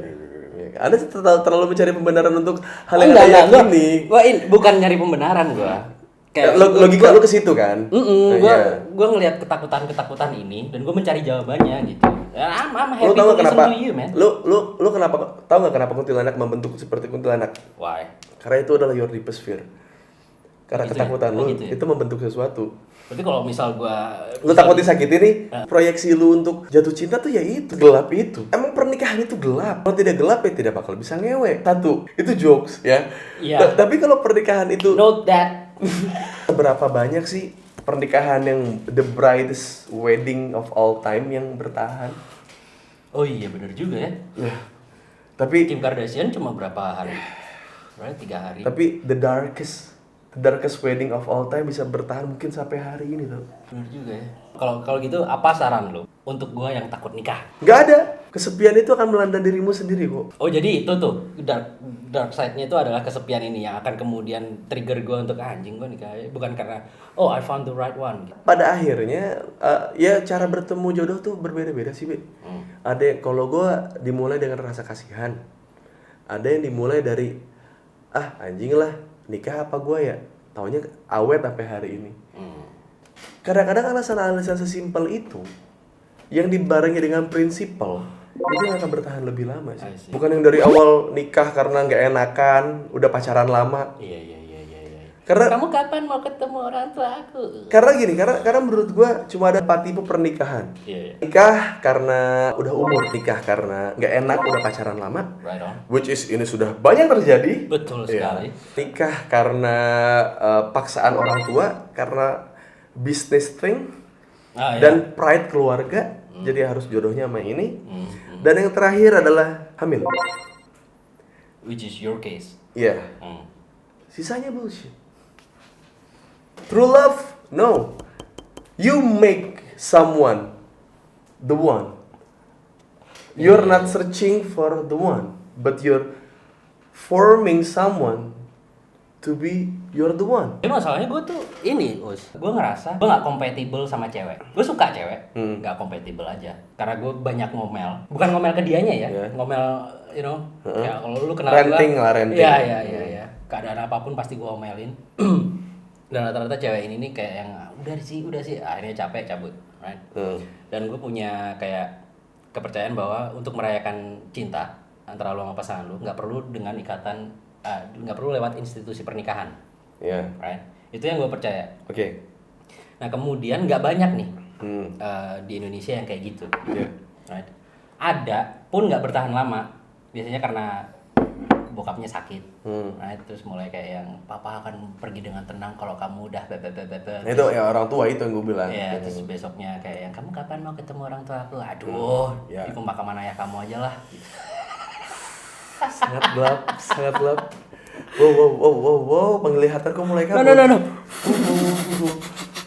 Anda terlalu mencari pembenaran untuk hal yang kayak gini. Gua bukan nyari pembenaran gua. Logika lu ke situ kan? Gue ngelihat ketakutan ini dan gue mencari jawabannya gitu. I'm happy to listen to you, man. Lu kenapa tahu nggak kenapa kuntilanak membentuk seperti kuntilanak? Why? Karena itu adalah your deepest fear. Karena gitu ketakutan lu gitu ya? itu membentuk sesuatu. Berarti kalau misal gue Lu takut disakiti nih, proyeksi lu untuk jatuh cinta tuh ya itu, gelap itu. Emang pernikahan itu gelap. Kalau tidak gelap ya tidak bakal bisa ngewe. Satu, itu jokes ya. Iya. Tapi kalau pernikahan itu note that. berapa banyak sih pernikahan yang the brightest wedding of all time yang bertahan? Oh iya benar juga ya. Tapi Kim Kardashian cuma berapa hari? Berarti 3 hari. Tapi the darkest wedding of all time bisa bertahan mungkin sampai hari ini tuh. Benar juga ya. Kalau gitu apa saran lo untuk gua yang takut nikah? Gak ada. Kesepian itu akan melanda dirimu sendiri kok. Oh jadi itu tuh dark side-nya itu adalah kesepian ini yang akan kemudian trigger gua untuk anjing gua nikah. Bukan karena I found the right one. Pada akhirnya ya cara bertemu jodoh tuh berbeda-beda sih, Be. Ada kalau gua dimulai dengan rasa kasihan. Ada yang dimulai dari anjing lah, nikah apa gua ya? Taunya awet sampai hari ini. Kadang-kadang alasan-alasan sesimpel itu yang dibarengi dengan prinsipal itu yang akan bertahan lebih lama sih. Bukan yang dari awal nikah karena nggak enakan, udah pacaran lama. Iya. Karena kamu kapan mau ketemu orang tua aku? Karena gini, karena menurut gua cuma ada 4 tipe pernikahan. Iya. Nikah karena udah umur, nikah karena nggak enak udah pacaran lama. Right on. Which is ini sudah banyak terjadi. Betul sekali. Nikah karena paksaan orang tua, karena business thing dan pride keluarga. Jadi harus jodohnya sama ini. Dan yang terakhir adalah hamil. Which is your case. Iya. Sisanya bullshit. True love? No. You make someone the one. You're not searching for the one, but you're forming someone to be you're the one. Tapi masalahnya gue tuh ini, gue ngerasa gue nggak kompatibel sama cewek. Gue suka cewek, nggak kompatibel aja. Karena gue banyak ngomel, bukan ngomel ke dianya ya, ngomel, ya kalau lu kenal gue, renting. Iya. Keadaan apapun pasti gue omelin. Dan rata-rata cewek ini nih kayak yang udah sih, akhirnya capek cabut, right? Dan gue punya kayak kepercayaan bahwa untuk merayakan cinta antara lo sama pasangan lo nggak perlu dengan ikatan, nggak perlu lewat institusi pernikahan, right? Itu yang gue percaya. Oke. Nah kemudian nggak banyak nih di Indonesia yang kayak gitu, right? Ada pun nggak bertahan lama, biasanya karena bokapnya sakit, right? Terus mulai kayak yang papa akan pergi dengan tenang kalau kamu udah itu ya orang tua itu yang gue bilang. Ya, terus besoknya kayak yang kamu kapan mau ketemu orang tua aku? Aduh, di pemakaman ayah kamu aja lah. Sangat gelap. Wow, penglihatanku mulai kabur. No.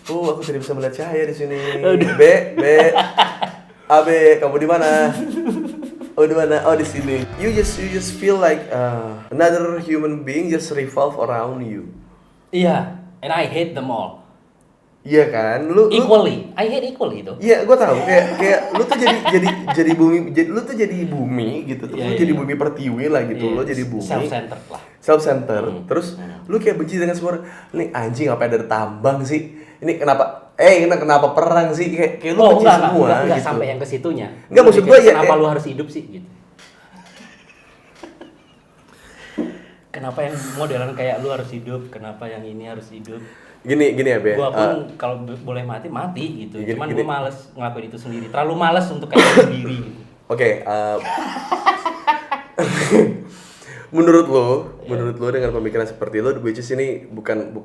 Aku tidak bisa melihat cahaya di sini. B, Abe, kamu di mana? Di mana? Di sini. You just feel like another human being just revolve around you. Iya, and I hate them all. Iya kan? Lu I hate equally itu. Iya, gue tahu. Kayak lu tuh jadi bumi, lu tuh jadi bumi gitu. Lu jadi bumi pertiwi lah gitu. Lu jadi bumi. Self-centered lah. Self-centered. Terus lu kayak benci dengan semua. Nih anjing apa ada tambang sih? Ini kenapa perang sih? Kayak lu benci semua enggak gitu. Sampai yang ke situnya. Enggak, maksud gue kenapa lu harus hidup sih gitu. Kenapa yang modelan kayak lu harus hidup? Kenapa yang ini harus hidup? Gini ya, Be. Gua pun kalau boleh mati gitu. Cuman gue males ngelakuin itu sendiri. Terlalu males untuk kayak sendiri gitu. Oke, menurut lo dengan pemikiran seperti lo, which is ini bukan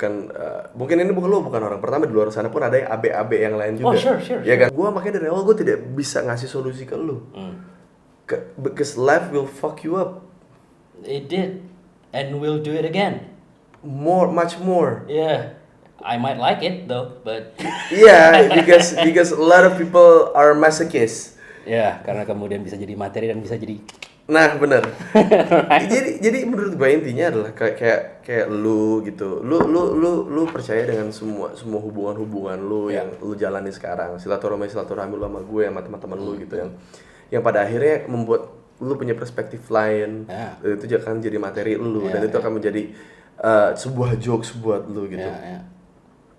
mungkin ini bukan orang pertama, di luar sana pun ada AB yang lain juga. Oh, sure. Ya kan? Gua makanya dari awal gue tidak bisa ngasih solusi ke lo. Because life will fuck you up. It did, and will do it again. Much more. Yeah. I might like it though, but yeah, because a lot of people are masochists. Ya, karena kemudian bisa jadi materi dan bisa jadi. Nah, benar. jadi menurut gue intinya adalah kayak lu gitu. Lu percaya dengan semua hubungan lu yang lu jalani sekarang. Silaturahmi lu sama gue, sama teman-teman lu gitu yang pada akhirnya membuat lu punya perspektif lain. Itu akan jadi materi lu dan itu akan menjadi sebuah jokes buat lu gitu.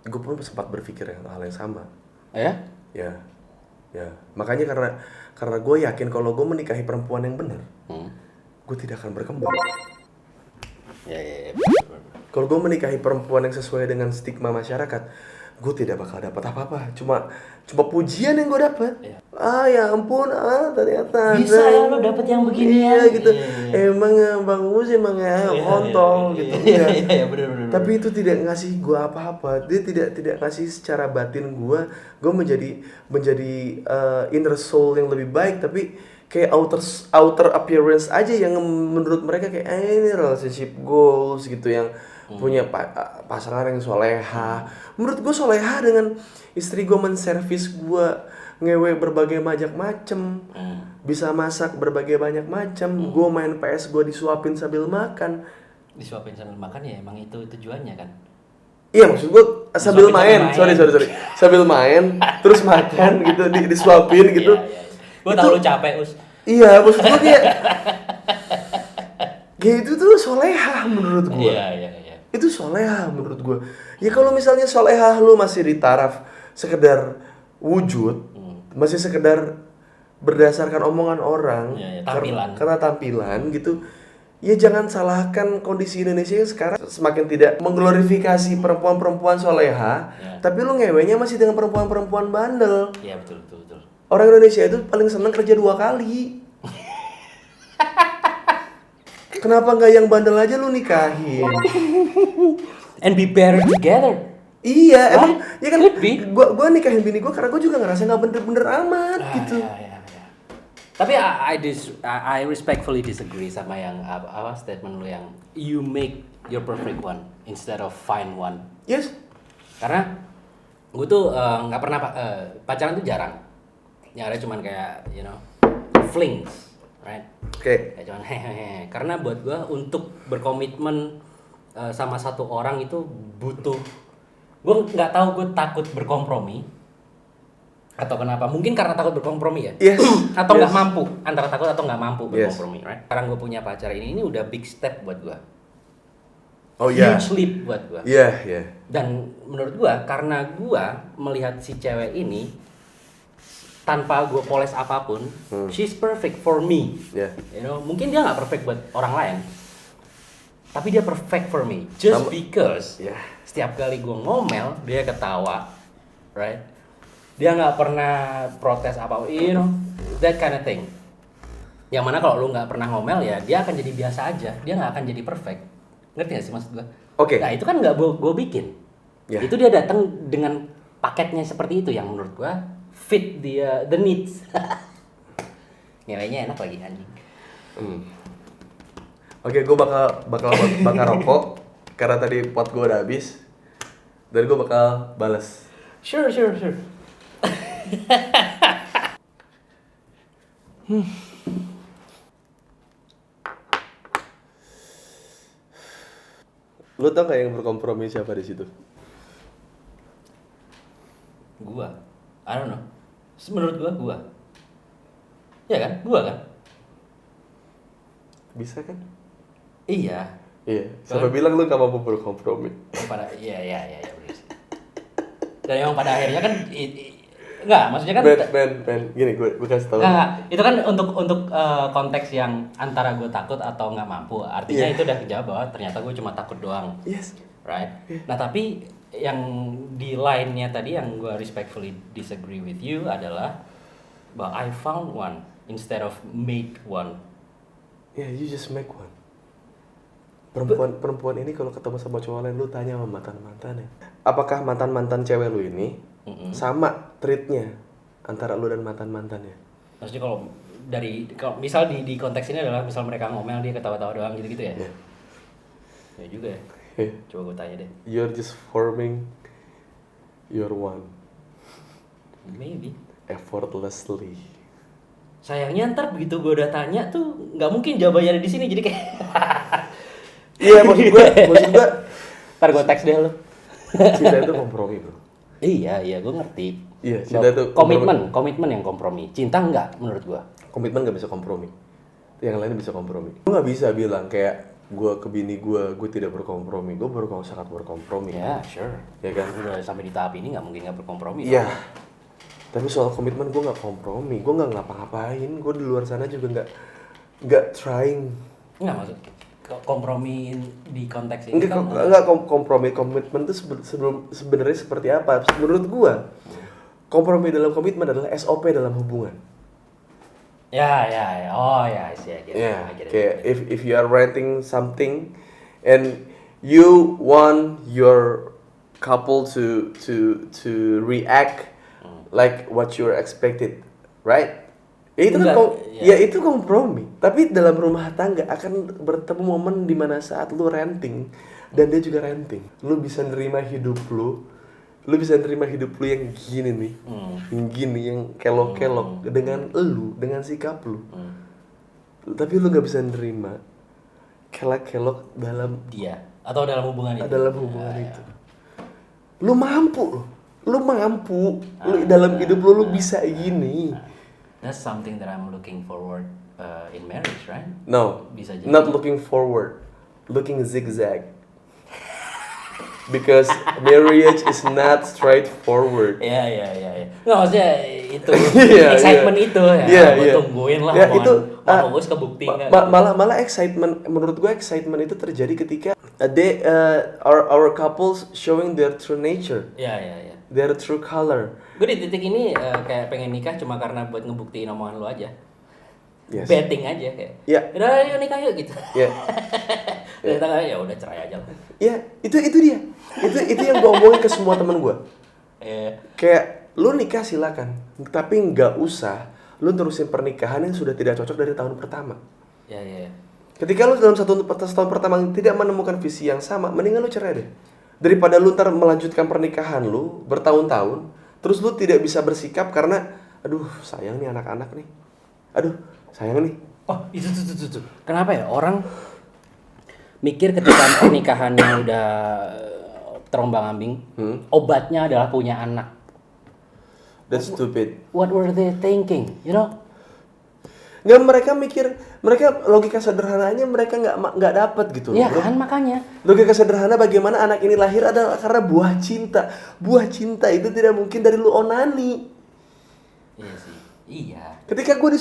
gue pun sempat berpikir hal yang sama. Ya? Ya, makanya karena gue yakin kalau gue menikahi perempuan yang benar, gue tidak akan berkembang. Ya. Kalau gue menikahi perempuan yang sesuai dengan stigma masyarakat, gue tidak bakal dapat apa-apa. Cuma pujian yang gue dapat. Ya. Ya ampun, ternyata Bisa ya lo dapet yang beginian. Iya gitu. Iya. Emang Bang Mus emang kontol gitu. Iya, bener. Tapi itu tidak ngasih gue apa-apa. Dia tidak ngasih secara batin gue menjadi inner soul yang lebih baik, tapi kayak outer appearance aja yang menurut mereka kayak ini relationship goals gitu, yang punya pasangan yang soleha. Menurut gue soleha dengan istri gue menservis gue, ngewe berbagai macam, bisa masak berbagai banyak macam, gue main PS gue disuapin sambil makan. Disuapin sambil makan ya emang itu tujuannya kan. Iya, maksud gue sambil main. Sorry. Sambil main terus makan gitu, disuapin gitu. Iya. Gue tau lu capek, Us. Iya, maksud gue kayak itu tuh soleha menurut gue. Iya. Itu soleha menurut gue. Ya kalau misalnya soleha lu masih di taraf sekedar wujud, masih sekedar berdasarkan omongan orang, tampilan. karena tampilan gitu. Ya jangan salahkan kondisi Indonesia yang sekarang semakin tidak mengglorifikasi perempuan-perempuan soleha, tapi lu ngewenya masih dengan perempuan-perempuan bandel. Iya, betul. Orang Indonesia itu paling seneng kerja 2 kali. Kenapa nggak yang bandel aja lu nikahin? And be better together. Iya, emang ya kan. Gua nikahin bini gue karena gue juga ngerasa nggak bener-bener amat gitu. Ya. Tapi I respectfully disagree sama yang apa statement lu yang you make your perfect one instead of find one. Yes. Karena gue tuh nggak pernah pacaran tuh jarang. Yang ada cuman kayak flings, right? Oke. Kayak cuman hehehe. Karena buat gue untuk berkomitmen sama satu orang itu butuh. Gue nggak tahu, gue takut berkompromi atau kenapa? Mungkin karena takut berkompromi ya. Yes. Atau nggak mampu, antara takut atau nggak mampu berkompromi, Yes. right? Sekarang gue punya pacar ini udah big step buat gue. Oh iya. Huge leap buat gue. Iya. Dan menurut gue karena gue melihat si cewek ini tanpa gue poles apapun, she's perfect for me. Yeah. Mungkin dia nggak perfect buat orang lain, tapi dia perfect for me. Just because setiap kali gue ngomel dia ketawa, right? Dia nggak pernah protes apa, that kind of thing. Yang mana kalau lu nggak pernah ngomel ya dia akan jadi biasa aja, dia nggak akan jadi perfect. Ngerti gak sih maksud gue? Oke. Nah itu kan nggak gue bikin. Yeah. Itu dia datang dengan paketnya seperti itu yang menurut gue fit the needs. Nilainya enak lagi anjing. Oke, gue bakal rokok karena tadi pot gue udah habis, dan gue bakal balas. Sure. Lu tau gak yang berkompromi siapa di situ? Gua, I don't know. Menurut gua. Ya kan, gua kan. Bisa kan? Iya. Siapa bilang lu gak mampu berkompromi? Iya benar sih. Dan emang pada akhirnya kan enggak, maksudnya kan Ben, gini gue kasih tau. Enggak, itu kan untuk konteks yang antara gue takut atau nggak mampu. Artinya itu udah kejawab bahwa ternyata gue cuma takut doang. Yes. Right? Nah, tapi yang di line-nya tadi yang gue respectfully disagree with you adalah bahwa I found one instead of made one. Yeah, you just make one. Perempuan ini kalau ketemu sama cowok lain, lu tanya sama mantan-mantannya, apakah mantan-mantan cewek lu ini sama treatnya antara lu dan mantan-mantannya? Maksudnya kalau misal di konteks ini adalah misal mereka ngomel dia ketawa-tawa doang gitu ya? Ya juga ya. Coba gue tanya deh. You're just forming your one. Maybe. Effortlessly. Sayangnya ntar begitu gue udah tanya tuh nggak mungkin jawabannya ada di sini, jadi kayak Iya, maksud gue ntar gue teks deh lo. cinta itu kompromi, bro. Iya gue ngerti. Iya, cinta itu komitmen yang kompromi. Cinta enggak menurut gue. Komitmen gak bisa kompromi. Yang lain bisa kompromi. Lu gak bisa bilang kayak gue ke bini gue tidak berkompromi, gue sangat berkompromi. Ya, sure. Ya kan? Udah sampai di tahap ini nggak mungkin nggak berkompromi. Iya. Tapi soal komitmen gue nggak kompromi, gue nggak ngapa-ngapain, gue di luar sana juga nggak trying. Nggak maksud kompromi di konteks ini. Enggak kompromi, komitmen itu sebenarnya seperti apa? Menurut gue, kompromi dalam komitmen adalah SOP dalam hubungan. Ya. Oh ya, I get it. Kayak if you are renting something and you want your couple to react like what you're expected, right? Itu kompromi. Tapi dalam rumah tangga akan bertemu momen di mana saat lu renting dan dia juga renting. Lu bisa nerima hidup lu bisa nerima hidup lu yang gini nih. Yang gini, yang kelok-kelok dengan sikap lu. Tapi lu enggak bisa nerima kelak-kelok dalam dia atau dalam hubungan itu. Dalam hubungan itu. Lu mampu. Lu dalam hidup lu bisa gini. That's something that I'm looking forward in marriage, right? No, bisa jadi. Not looking forward, looking zigzag. Because marriage is not straightforward. Ya. Nggak, maksudnya itu excitement itu ya. Tungguin lah. Itu harus kebukti nggak? Malah excitement. Menurut gue excitement itu terjadi ketika our couples showing their true nature. Ya. Their true color. Gue di titik ini kayak pengen nikah cuma karena buat ngebuktiin omongan lu aja. Yes. Betting aja kayak. Ya. Udah yuk nikah yuk gitu. Ya. Ya udah cerai aja lah. Ya, itu dia. Itu yang gue omongin ke semua temen gue. Kayak lu nikah silakan, tapi nggak usah lu terusin pernikahan yang sudah tidak cocok dari tahun pertama. Ya. Ketika lu dalam tahun pertama tidak menemukan visi yang sama, mendingan lu cerai deh. Daripada lu ntar melanjutkan pernikahan lu bertahun-tahun, terus lu tidak bisa bersikap karena aduh sayang nih anak-anak nih. Aduh sayang nih. Oh itu. Kenapa ya orang mikir ketika pernikahannya udah terombang-ambing, obatnya adalah punya anak. That's stupid. What were they thinking? You know? Nggak, mereka logika sederhananya mereka nggak dapat gitu. Iya kan, makanya. Logika sederhana bagaimana anak ini lahir adalah karena buah cinta. Buah cinta itu tidak mungkin dari lu onani. Iya sih. Iya. Ketika gue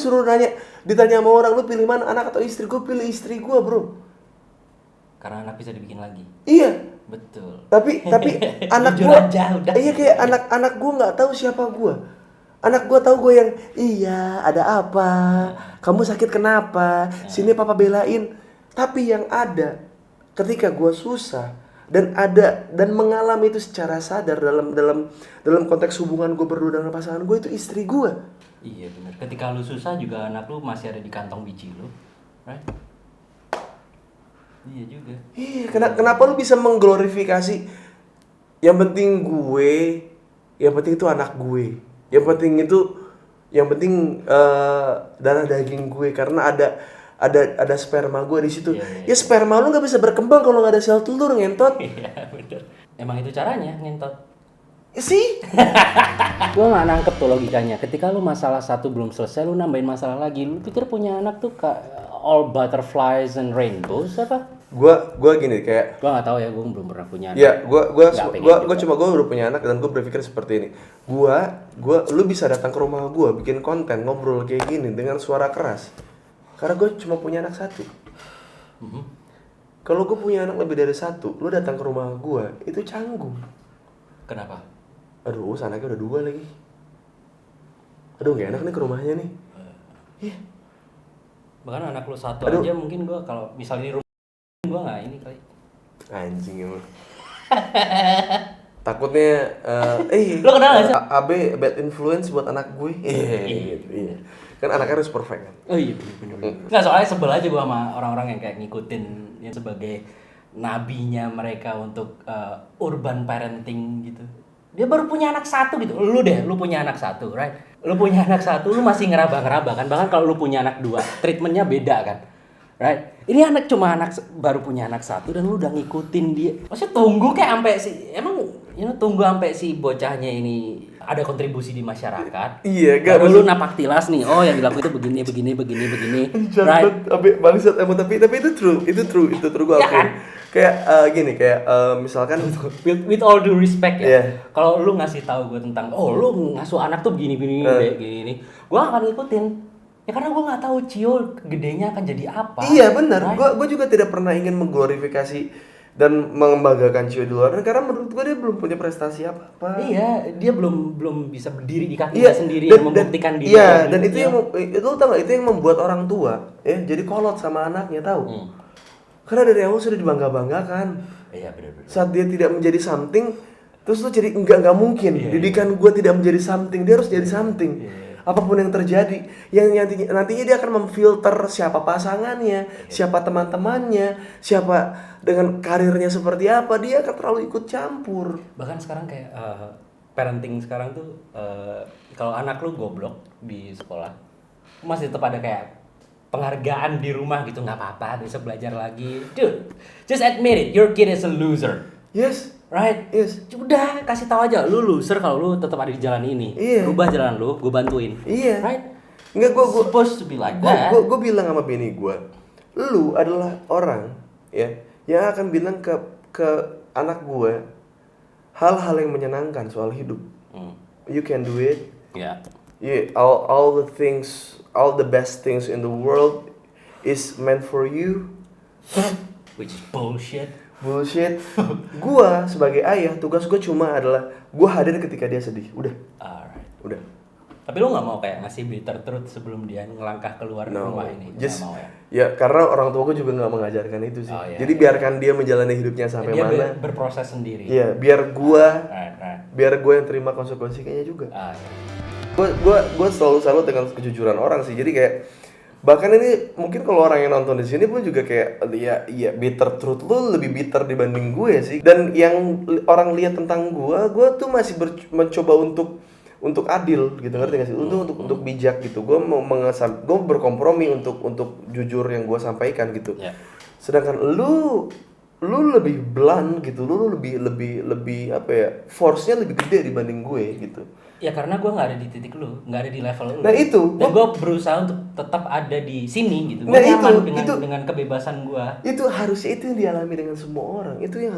ditanya sama orang, lu pilih mana, anak atau istri? Gue pilih istri gue, bro. Karena anak bisa dibikin lagi. Iya. Betul. Tapi anak gue, iya kayak anak gue nggak tahu siapa gue. Anak gue tahu gue yang iya ada apa, kamu sakit kenapa, sini papa belain. Tapi yang ada ketika gue susah dan mengalami itu secara sadar dalam konteks hubungan gue berdua dengan pasangan gue, itu istri gue. Iya benar. Ketika lu susah juga anak lu masih ada di kantong biji lu, right? Iya juga. Iya, kenapa lu bisa mengglorifikasi yang penting itu anak gue. Yang penting darah daging gue karena ada sperma gue di situ. Ya sperma lu nggak bisa berkembang kalau nggak ada sel telur, ngentot. Iya benar. Emang itu caranya ngentot. Sih. Gue nggak nangkep tuh logikanya. Ketika lu masalah satu belum selesai, lu nambahin masalah lagi. Lu pikir punya anak tuh all butterflies and rainbows apa? Gue gini kayak. Gue nggak tahu ya, gue belum pernah punya anak. Ya, gue udah punya anak dan gue berpikir seperti ini. Lu bisa datang ke rumah gue, bikin konten, ngobrol kayak gini dengan suara keras. Karena gue cuma punya anak satu. Kalau gue punya anak lebih dari satu, lu datang ke rumah gue, itu canggung. Kenapa? Aduh, anaknya udah 2 lagi. Aduh, gak enak nih ke rumahnya nih. Iya. Bahkan anak lu satu aja mungkin gue kalau misalnya di rumah gue nggak ini kali. Anjing emang. Takutnya lu kenal gak sih? AB bad influence buat anak gue. Iya. Kan anaknya harus perfect kan. Oh iya benar. Nggak, soalnya sebel aja gue sama orang-orang yang kayak ngikutin yang sebagai nabinya mereka untuk urban parenting gitu. Dia baru punya anak satu gitu. Lu punya anak satu, right? Lu punya anak satu, lu masih ngeraba-ngeraba kan. Bahkan kalau lu punya anak 2, treatmentnya beda kan. Right? Ini baru punya anak satu dan lu udah ngikutin dia. Maksudnya tunggu kayak sampai tunggu sampai si bocahnya ini ada kontribusi di masyarakat. Iya, baru lu napak tilas nih, oh yang dilakukan itu begini, right? Bangsat emang, tapi itu true gue Ya akuin. kan? Kayak gini, kayak misalkan With all due respect ya, Iya. kalau lu ngasih tahu gue tentang, oh lu ngasuh anak tuh begini, gue akan ngikutin. Ya karena gue nggak tahu Cio gedenya akan jadi apa. Iya benar, right? gue juga tidak pernah ingin mengglorifikasi dan membanggakan Cio di luar karena menurut gue dia belum punya prestasi apa-apa. Iya, dia belum bisa berdiri di kakinya sendiri dan, dan membuktikan diri. Iya, dan itu yang itu tau gak, itu yang membuat orang tua ya jadi kolot sama anaknya tahu. Karena dari awal sudah dibangga-banggakan. Iya benar. Saat dia tidak menjadi something, terus lu jadi nggak mungkin. Didikan gue tidak menjadi something, dia harus jadi something. Apapun yang terjadi, yang nantinya dia akan memfilter siapa pasangannya, siapa teman-temannya, siapa dengan karirnya seperti apa, dia akan terlalu ikut campur. Bahkan sekarang kayak parenting sekarang tuh kalau anak lu goblok di sekolah, masih tetap ada kayak penghargaan di rumah gitu, nggak apa-apa, besok belajar lagi. Dude, just admit it, your kid is a loser. Yes. Right? Yes. Udah, kasih tahu aja, lu loser kalau lu tetap ada di jalan ini. Iya. Rubah jalan lu, gue bantuin. Iya. Right? Enggak, gue supposed to be like that. Gue bilang sama bini gue, lu adalah orang ya yang akan bilang ke anak gue hal-hal yang menyenangkan soal hidup. You can do it. Yeah. Yeah, all the things, all the best things in the world is meant for you. Which is bullshit. Gua sebagai ayah, tugas gue cuma adalah gua hadir ketika dia sedih. Udah. Alright. Udah. Tapi lu nggak mau kayak ngasih bitter truth sebelum dia ngelangkah keluar rumah ini? Just, nggak mau ya? Ya karena orang tua gue juga nggak mengajarkan itu sih. Oh, iya, jadi biarkan dia menjalani hidupnya sampai dia mana. berproses sendiri. Iya, biar gua Right. biar gue yang terima konsekuensinya juga. Iya. Gue selalu salut dengan kejujuran orang sih. Jadi kayak bahkan ini mungkin kalau orang yang nonton di sini pun juga kayak ya bitter truth lu lebih bitter dibanding gue sih. Dan yang orang lihat tentang gue tuh masih mencoba untuk adil gitu, ngerti gak sih? Untuk bijak gitu. Gue gue berkompromi untuk jujur yang gue sampaikan gitu. Yeah. Sedangkan lu lebih blunt gitu, lu lebih apa ya? Force-nya lebih gede dibanding gue gitu. Ya karena gue nggak ada di titik lu, nggak ada di level lu. Nah itu. Dan gue berusaha untuk tetap ada di sini gitu. Gue Nah, nyaman itu, dengan kebebasan gue. Itu harusnya itu yang dialami dengan semua orang. Itu yang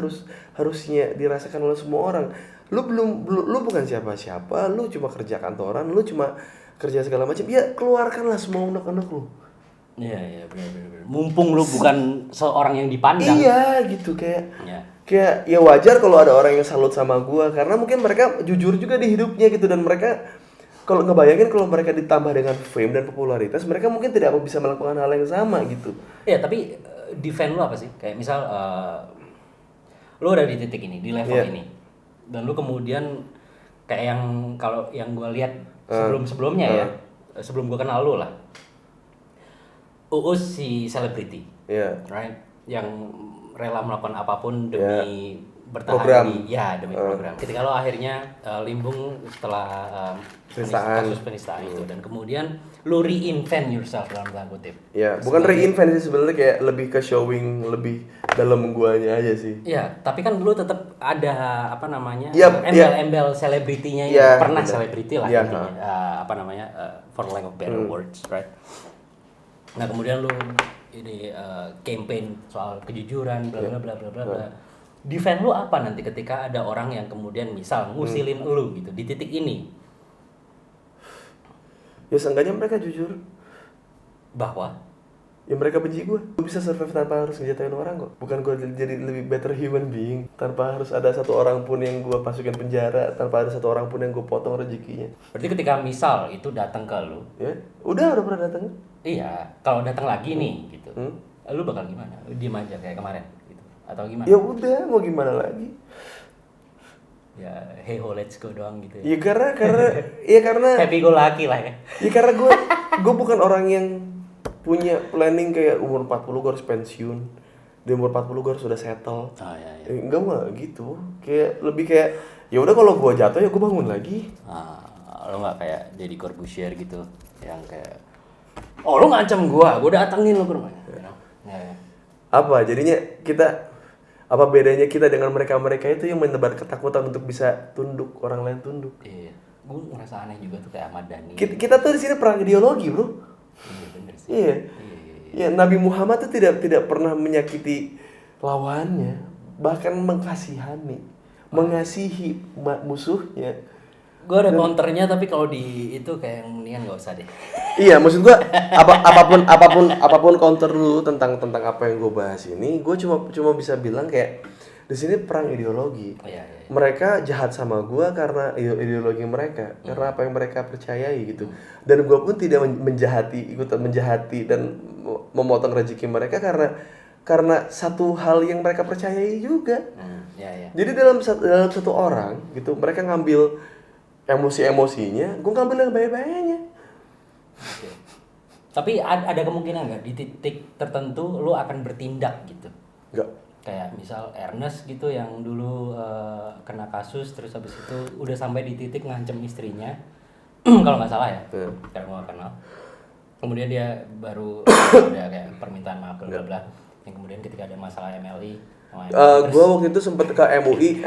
harusnya dirasakan oleh semua orang. Lu bukan siapa-siapa, lu cuma kerja kantoran, lu cuma kerja segala macam. Ya keluarkanlah semua unek-unek lu. Iya benar. Mumpung lu bukan seorang yang dipandang. Iya gitu kayak. Ya. Kayak ya wajar kalau ada orang yang salut sama gua karena mungkin mereka jujur juga di hidupnya gitu, dan mereka kalau ngebayangin kalau mereka ditambah dengan fame dan popularitas, mereka mungkin tidak bisa melakukan hal yang sama gitu. Iya, tapi defend lu apa sih? Kayak misal lu udah di titik ini, di level ini. Dan lu kemudian kayak kalau yang gua lihat sebelum-sebelumnya ya, sebelum gua kenal lu lah. Uus si selebriti. Right? Yang rela melakukan apapun demi bertahan program. Demi program. Ketika lo akhirnya limbung setelah kasus penistaan itu, dan kemudian lo reinvent yourself dalam tanda kutip. Ya, bukan reinvent sih sebenarnya, kayak lebih ke showing lebih dalam guanya aja sih. Iya, tapi kan lo tetap ada apa namanya embel-embel selebritinya ya, pernah selebriti lah ya, intinya, for lack of better words, right? Nah kemudian lo ini campaign soal kejujuran bla bla bla. Defend lu apa nanti ketika ada orang yang kemudian misal ngusilin lu gitu di titik ini? Ya seenggaknya mereka jujur Bahwa ya mereka benci gue bisa survive tanpa harus ngejatain orang kok. Bukan gue jadi lebih better human being tanpa harus ada satu orang pun yang gue masukin penjara, tanpa ada satu orang pun yang gue potong rezekinya. berarti ketika misal itu datang ke lu, Ya udah pernah datang. iya, kalau datang lagi nih gitu, lu bakal gimana? Lu diem aja kayak kemarin gitu atau gimana? Ya udah, mau gimana lagi? Ya hey ho let's go doang gitu Ya karena happy go lucky lah ya. Ya karena gue bukan orang yang punya planning kayak umur 40 gue harus pensiun, di umur 40 gue harus sudah settle. Iya. Enggak gitu. Kayak lebih kayak ya udah kalau gue jatuh ya gue bangun lagi. Lo nggak kayak Deddy Corbuzier gitu yang kayak lo ngancam gua datengin lo ke rumahnya. Ya. Apa jadinya apa bedanya kita dengan mereka itu yang menebar ketakutan untuk bisa tunduk, orang lain tunduk. Iya. gue ngerasa aneh juga tuh kayak Ahmad Dhani. Kita tuh di sini perang ideologi, bro. Iya bener sih. Iya. Ya, Nabi Muhammad tuh tidak pernah menyakiti lawannya, bahkan mengkasihani, mengasihi musuhnya. Gue ada counternya tapi kalau di itu kayak mendingan nggak usah deh. Iya, maksud gua apapun counter lu tentang apa yang gue bahas ini, gue cuma bisa bilang kayak di sini perang ideologi. Oh, iya. Mereka jahat sama gue karena ideologi mereka, karena apa yang mereka percayai gitu. Dan gue pun tidak ikutan menjahati dan memotong rezeki mereka karena satu hal yang mereka percayai juga. Iya. Jadi dalam satu orang gitu, mereka ngambil emosinya, gue ngambil yang baik-baiknya. Oke. Tapi ada kemungkinan nggak di titik tertentu lu akan bertindak gitu? Enggak. Kayak misal Ernest gitu yang dulu kena kasus terus habis itu udah sampai di titik ngancem istrinya kalau nggak salah ya, karena gua kenal. Kemudian dia baru ada kayak permintaan maaf bla bla. Yang kemudian ketika ada masalah MLI Gue waktu itu sempet ke MUI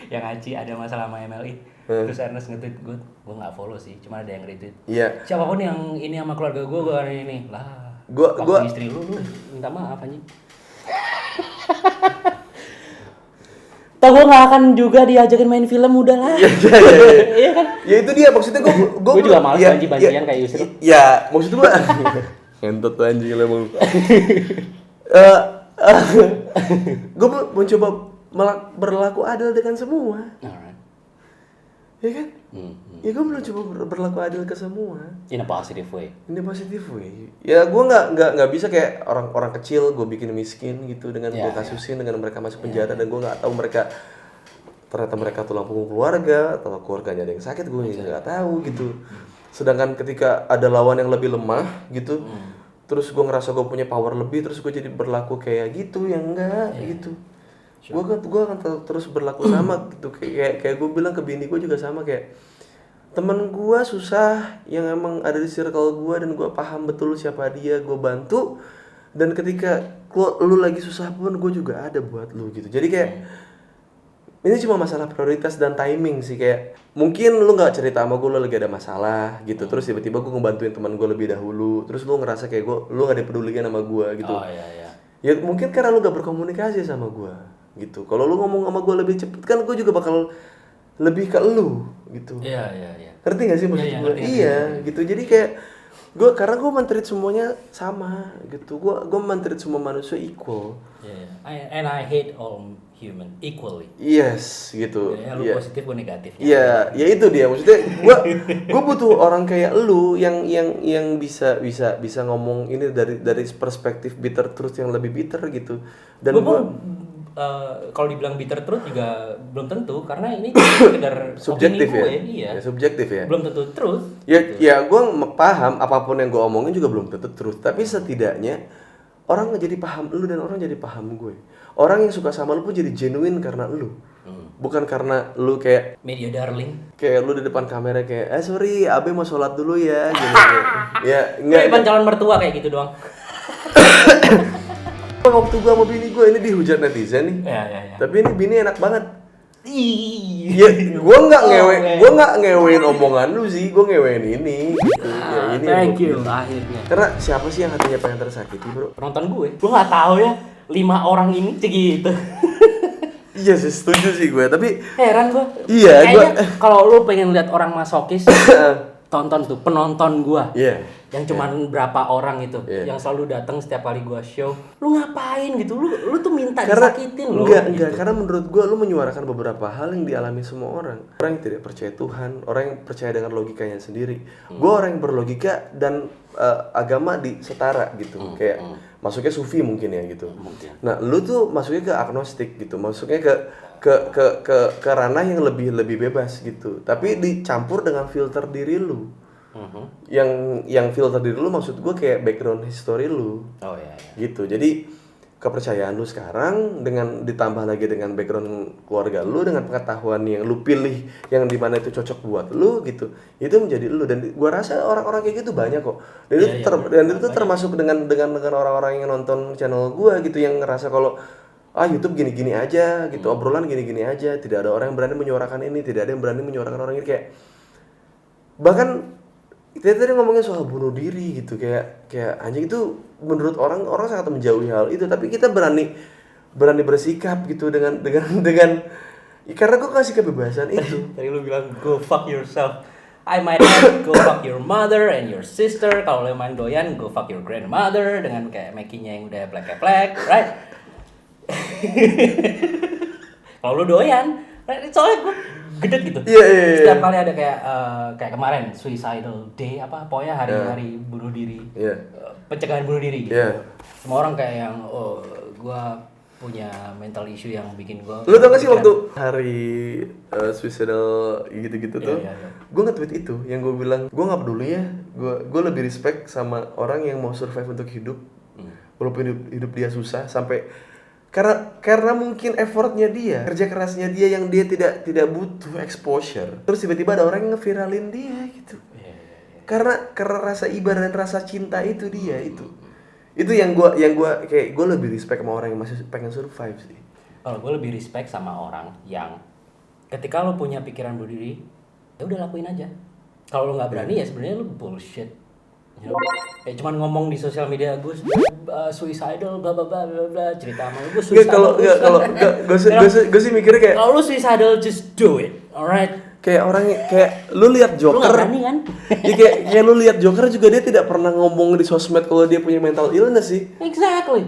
yang Haji ada masalah sama MLI. Terus Ernest nge-tweet, gue nggak follow sih, cuma ada yang retweet. Iya. Siapapun yang ini sama keluarga gue ini lah. Gua istri lu minta maaf anjing. Tahu gue nggak akan juga diajakin main film udahlah. Iya kan? Ya itu dia maksudnya gue juga malas banjian kayak Yusri. Ya maksud gue ngentot tuh anjing lu emang. Gue mencoba berlaku adil dengan semua. Ya kan? Ya gue mencoba berlaku adil ke semua. In a positive way. Ya gue nggak bisa kayak orang kecil gue bikin miskin gitu dengan gue kasusin dengan mereka masuk penjara dan gue nggak tahu ternyata mereka tulang punggung keluarga atau keluarganya ada yang sakit gue nggak tahu gitu. Sedangkan ketika ada lawan yang lebih lemah gitu, terus gue ngerasa gue punya power lebih, terus gue jadi berlaku kayak gitu yang enggak gitu. Gue akan terus berlaku sama gitu, kayak gue bilang ke bini gue juga sama, kayak temen gue susah yang emang ada di circle gue dan gue paham betul siapa dia, gue bantu, dan ketika lu lagi susah pun gue juga ada buat lu gitu. Jadi kayak ini cuma masalah prioritas dan timing sih, kayak mungkin lu nggak cerita sama gue lu lagi ada masalah gitu, terus tiba-tiba gue ngebantuin teman gue lebih dahulu, terus lu ngerasa kayak lu nggak dipedulikan sama gue gitu. Ya mungkin karena lu gak berkomunikasi sama gue gitu. Kalau lu ngomong sama gue lebih cepet kan gue juga bakal lebih ke lu gitu. Iya. Ngerti gak sih maksud gue? Iya gitu. Jadi kayak karena gue men-treat semuanya sama gitu. Gue men-treat semua manusia equal. And I hate all human equally. Yes gitu. Lu positif gue negatif. Iya, ya itu dia maksudnya. Gue butuh orang kayak lu yang bisa ngomong ini dari perspektif bitter truth yang lebih bitter gitu. Dan gue kalau dibilang bitter truth juga belum tentu karena ini sekedar subjektif ya. Iya. Ya, subjektif ya. Belum tentu truth. Ya, gitu. Ya gue paham apapun yang gue omongin juga belum tentu truth, tapi setidaknya orang jadi paham lu dan orang jadi paham gue. Orang yang suka sama lu pun jadi genuine karena lu. Bukan karena lu kayak media darling. Kayak lu di depan kamera kayak, sorry, Abe mau sholat dulu ya. Gini. Ya, enggak. Depan calon mertua kayak gitu doang. Waktu gua sama bini gua ini dihujat netizen nih. Iya. Tapi ini bini enak banget. Iya, gua nggak ngewein omongan lu sih, gua ngewein ini. Gitu. Ya ini. Thank you akhirnya. Karena siapa sih yang hatinya pengen tersakiti, bro? Penonton gue. Gua nggak tahu ya, 5 orang ini segitu. Iya sih, setuju sih gue, tapi heran gua. Iya, kayaknya kalau lu pengen lihat orang masokis, tonton tuh penonton gua. Iya. Yang cuman berapa orang itu yang selalu datang setiap kali gua show. Lu ngapain gitu? Lu tuh minta disakitin lu. Enggak, gitu. Karena menurut gua lu menyuarakan beberapa hal yang dialami semua orang. Orang yang tidak percaya Tuhan, orang yang percaya dengan logikanya sendiri. Gua orang yang berlogika dan agama setara gitu. Kayak masuknya sufi mungkin ya gitu. Nah, lu tuh masuknya ke agnostik gitu. Masuknya ke ranah yang lebih bebas gitu. Tapi dicampur dengan filter diri lu. Yang filter diri lu maksud gue kayak background history lu. Gitu. Jadi kepercayaan lu sekarang dengan ditambah lagi dengan background keluarga lu, dengan pengetahuan yang lu pilih yang dimana itu cocok buat lu gitu, itu menjadi lu. Dan gue rasa orang-orang kayak gitu banyak kok. Dan itu termasuk dengan orang-orang yang nonton channel gue gitu, yang ngerasa kalau YouTube gini-gini aja gitu, obrolan gini-gini aja, tidak ada orang yang berani menyuarakan ini, tidak ada yang berani menyuarakan orang ini. Kayak bahkan kita tadi ngomongin soal bunuh diri gitu, kayak anjing itu menurut orang sangat menjauhi hal itu, tapi kita berani bersikap gitu dengan karena gue kasih kebebasan itu. Tadi lu bilang go fuck yourself. I might add go fuck your mother and your sister. Kalau lu emang doyan go fuck your grandmother dengan kayak Mackie-nya yang udah black, right? Kalau lu doyan, right? Soalnya gue gedek gitu. Iya. Setiap kali ada kayak kemarin suicidal day pokoknya hari-hari bunuh diri. Iya. Pencegahan bunuh diri gitu. Iya. Semua orang kayak yang gua punya mental issue yang bikin gua. Lu tau gak sih waktu hari suicidal gitu-gitu tuh, Iya. gue nge-tweet itu yang gue bilang gue nggak peduli ya, gue lebih respect sama orang yang mau survive untuk hidup, walaupun hidup dia susah sampai karena mungkin effortnya dia, kerja kerasnya dia yang dia tidak butuh exposure, terus tiba-tiba ada orang yang ngeviralin dia gitu. Karena rasa iba dan rasa cinta itu dia itu yang gua kayak gue lebih respect sama orang yang masih pengen survive sih. Kalau gue lebih respect sama orang yang ketika lo punya pikiran bunuh diri, ya udah lakuin aja. Kalau lo nggak berani ya sebenarnya lo bullshit. You know? Kayak cuman ngomong di sosial media gue suicidal bla bla bla bla bla, cerita sama gue suicidal. Gue sih mikirnya kayak kalau lo suicidal just do it, alright. Kayak orang kayak lu lihat Joker. Lu nggak berani kan? Ya kayak lu lihat Joker juga dia tidak pernah ngomong di sosmed kalau dia punya mental illness sih. Exactly.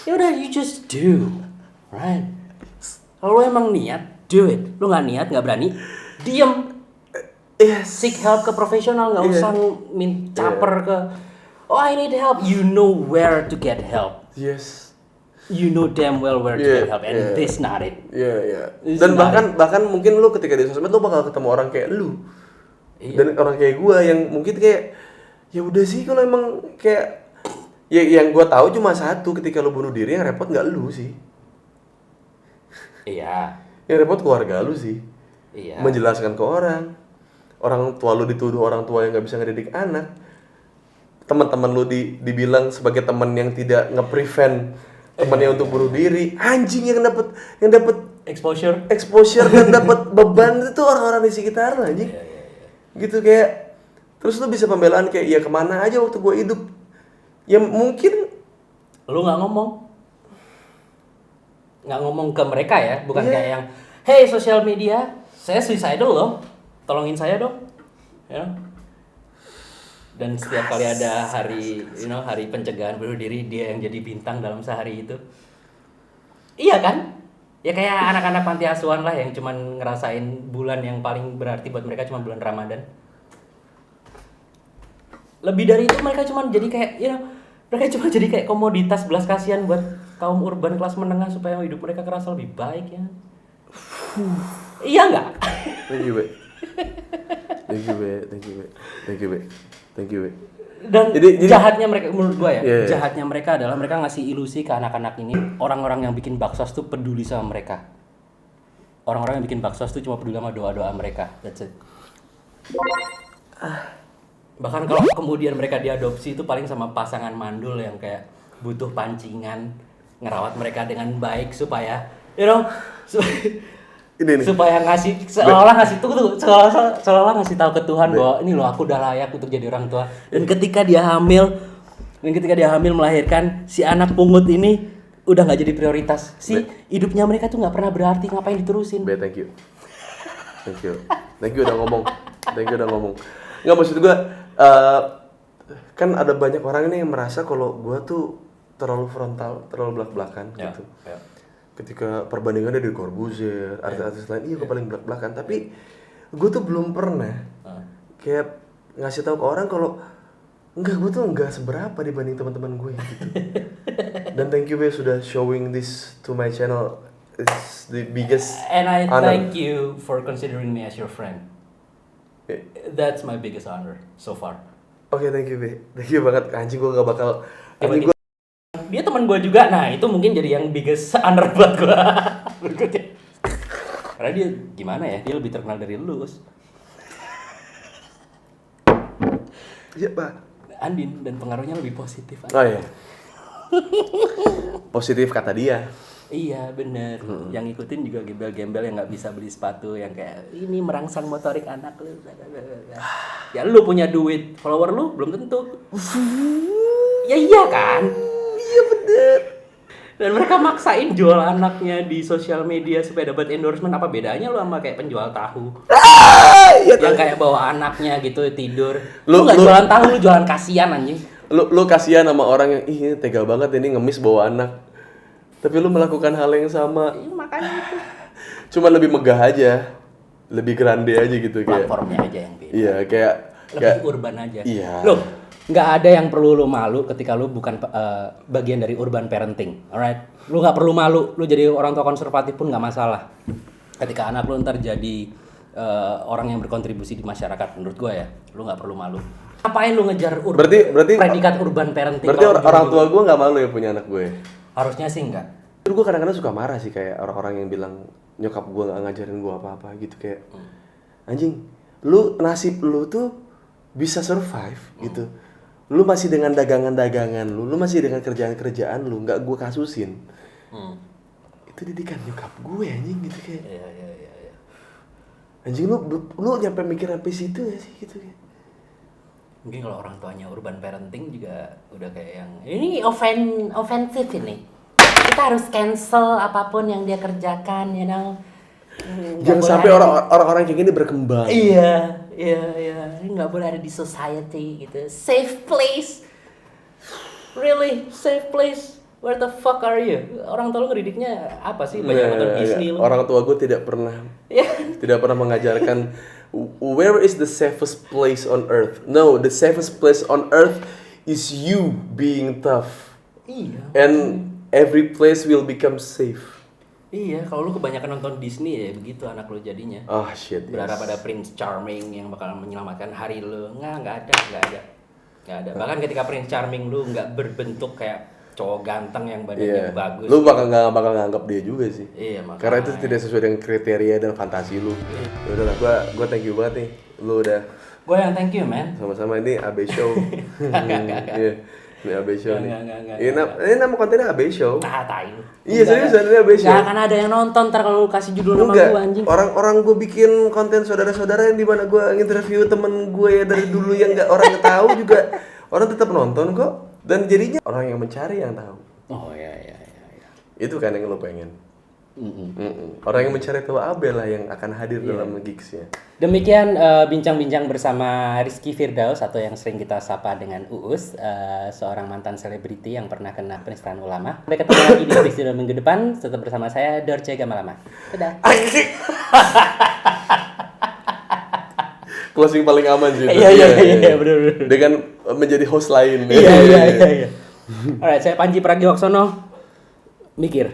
Ya udah you just do, right? Kalau lo emang niat, do it. Lo nggak niat, nggak berani, diem. Yes. Seek help ke profesional, nggak usah caper ke I need help. You know where to get help. Yes. You know damn well where to get help and this not it. Iya. Dan bahkan mungkin lu ketika di sosmed lu bakal ketemu orang kayak lu. Dan orang kayak gua yang mungkin kayak ya udah sih kalau emang kayak ya yang gua tahu cuma satu, ketika lu bunuh diri yang repot nggak lu sih. Iya. Yang repot keluarga lu sih. Iya. Menjelaskan ke orang tua lu dituduh orang tua yang nggak bisa ngedidik anak, teman-teman lu dibilang sebagai teman yang tidak nge-prevent temannya untuk bunuh diri, anjing yang dapat Exposure dan dapat beban itu orang-orang di sekitar lu anjing. Gitu kayak terus lu bisa pembelaan kayak ya kemana aja waktu gua hidup, ya mungkin lu nggak ngomong ke mereka ya, bukan kayak yang hey sosial media saya suicidal loh, tolongin saya dong, ya. Dan setiap kali ada hari pencegahan bunuh diri, dia yang jadi bintang dalam sehari itu. Iya kan? Ya kayak anak-anak panti asuhan lah yang cuman ngerasain bulan yang paling berarti buat mereka cuma bulan Ramadan. Lebih dari itu mereka cuma jadi kayak mereka cuma jadi kayak komoditas belas kasihan buat kaum urban kelas menengah supaya hidup mereka kerasa lebih baik ya. Iya enggak? Thank you, Be. Dan jadi jahatnya mereka menurut gua ya, Yeah. jahatnya mereka adalah mereka ngasih ilusi ke anak-anak ini, orang-orang yang bikin baksos tuh peduli sama mereka. Orang-orang yang bikin baksos tuh cuma peduli sama doa-doa mereka. That's it. Bahkan kalau kemudian mereka diadopsi itu paling sama pasangan mandul yang kayak butuh pancingan, ngerawat mereka dengan baik supaya supaya seolah-olah ngasih tahu ke Tuhan bahwa ini loh aku udah layak untuk jadi orang tua. Dan ketika dia hamil melahirkan, si anak pungut ini udah nggak jadi prioritas. Hidupnya mereka tuh nggak pernah berarti, ngapain diterusin? Thank you udah ngomong. Nggak, maksud gue kan ada banyak orang ini yang merasa kalau gue tuh terlalu frontal, terlalu belak-belakan gitu. Ketika perbandingannya di Corbuzier, artis-artis lain, gue paling belak-belakan. Tapi gue tuh belum pernah kayak ngasih tahu ke orang kalau gue tuh enggak seberapa dibanding teman-teman gue gitu. Dan thank you Be sudah showing this to my channel. It's the biggest and I honor. Thank you for considering me as your friend. That's my biggest honor so far. Oke, thank you Be. Thank you banget. Anjing gue gak bakal Dia teman gue juga, nah itu mungkin jadi yang biggest honor buat gue berikutnya. Karena dia gimana ya, dia lebih terkenal dari lu. Iya Pak. Andin, dan pengaruhnya lebih positif. Oh iya. Positif kata dia. Iya bener. Yang ngikutin juga gembel-gembel yang nggak bisa beli sepatu, yang kayak ini merangsang motorik anak lu. Ya lu punya duit, follower lu belum tentu. Ya iya kan? Iya bener. Dan mereka maksain jual anaknya di sosial media supaya dapat endorsement. Apa bedanya lu sama kayak penjual tahu? Iya Yang kayak bawa anaknya gitu tidur. Lu- Lu nggak lu- jualan tahu, lu jualan kasihan anjing. Lu kasihan sama orang yang ih tega banget ini ngemis bawa anak. Tapi lu melakukan hal yang sama. Iya, makanya itu. Cuma lebih megah aja. Lebih grande aja gitu kayak. Platformnya aja yang beda. Iya, kayak Lebih urban aja. Iya. Loh, nggak ada yang perlu lu malu ketika lu bukan bagian dari urban parenting, alright? Lu nggak perlu malu, lu jadi orang tua konservatif pun nggak masalah. Ketika anak lu ntar jadi orang yang berkontribusi di masyarakat, menurut gua ya, lu nggak perlu malu. Ngapain lu ngejar Berarti predikat urban parenting? berarti kalau orang dulu? tua gue nggak malu ya punya anak gue. Harusnya sih enggak. Terus gue kadang-kadang suka marah sih kayak orang-orang yang bilang nyokap gue nggak ngajarin gue apa-apa gitu kayak anjing, lu nasib lu tuh bisa survive gitu. Lu masih dengan dagangan-dagangan lu masih dengan kerjaan-kerjaan lu, nggak gue kasusin. Itu didikan nyokap gue anjing gitu kayak. Iya. Anjing lu nyampe mikir sampai situ gak sih gitu kayak. Mungkin kalau orang tuanya urban parenting juga udah kayak yang ini offensive ini. Kita harus cancel apapun yang dia kerjakan, you know. Jangan sampai orang-orang kayak gini berkembang. Iya. Ini nggak boleh ada di society gitu. Safe place. Really, safe place. Where the fuck are you? Orang tua lu ngedidiknya apa sih? Banyak nonton Disney lu. Orang tua gue tidak pernah mengajarkan where is the safest place on earth. No, the safest place on earth is you being tough. Iya. And every place will become safe. Iya, kalau lu kebanyakan nonton Disney ya begitu anak lu jadinya. Oh shit. Berharap Yes. ada Prince Charming yang bakal menyelamatkan hari lu. Nggak ada. Bahkan ketika Prince Charming lu nggak berbentuk kayak cowok ganteng yang badannya Iya. bagus. Lu bakal nganggap dia juga sih. Iya, makanya. Karena itu tidak sesuai dengan kriteria dan fantasi lu. Ya udahlah, gua thank you banget nih. Lu udah Gue yang thank you, man. sama-sama ini AB Show. Iya. Ini AB Show nih. Nggak. Ini nama kontennya AB Show. Ah, tai lu. Iya, seriusan, ini AB Show. Nggak akan ada yang nonton ntar kalau lu kasih judul nama Enggak, gue anjing. orang-orang gue bikin konten saudara-saudara yang dimana gue nginterview temen gue ya dari dulu yang nggak orang tahu juga orang tetap nonton kok dan jadinya orang yang mencari yang tahu. Oh iya. Itu kan yang lo pengen. Orang yang mencari tahu Abel lah yang akan hadir dalam gigsnya. Demikian bincang-bincang bersama Rizky Firdaus atau yang sering kita sapa dengan Uus, seorang mantan selebriti yang pernah kena penistaan ulama. Sampai ketemu lagi di episode minggu depan. Tetap bersama saya Dorce Gamalama. Dadah. Closing paling aman sih. Iya, bener. Dengan menjadi host lain. Iya. Alright, saya Panji Pragiwaksono. Mikir.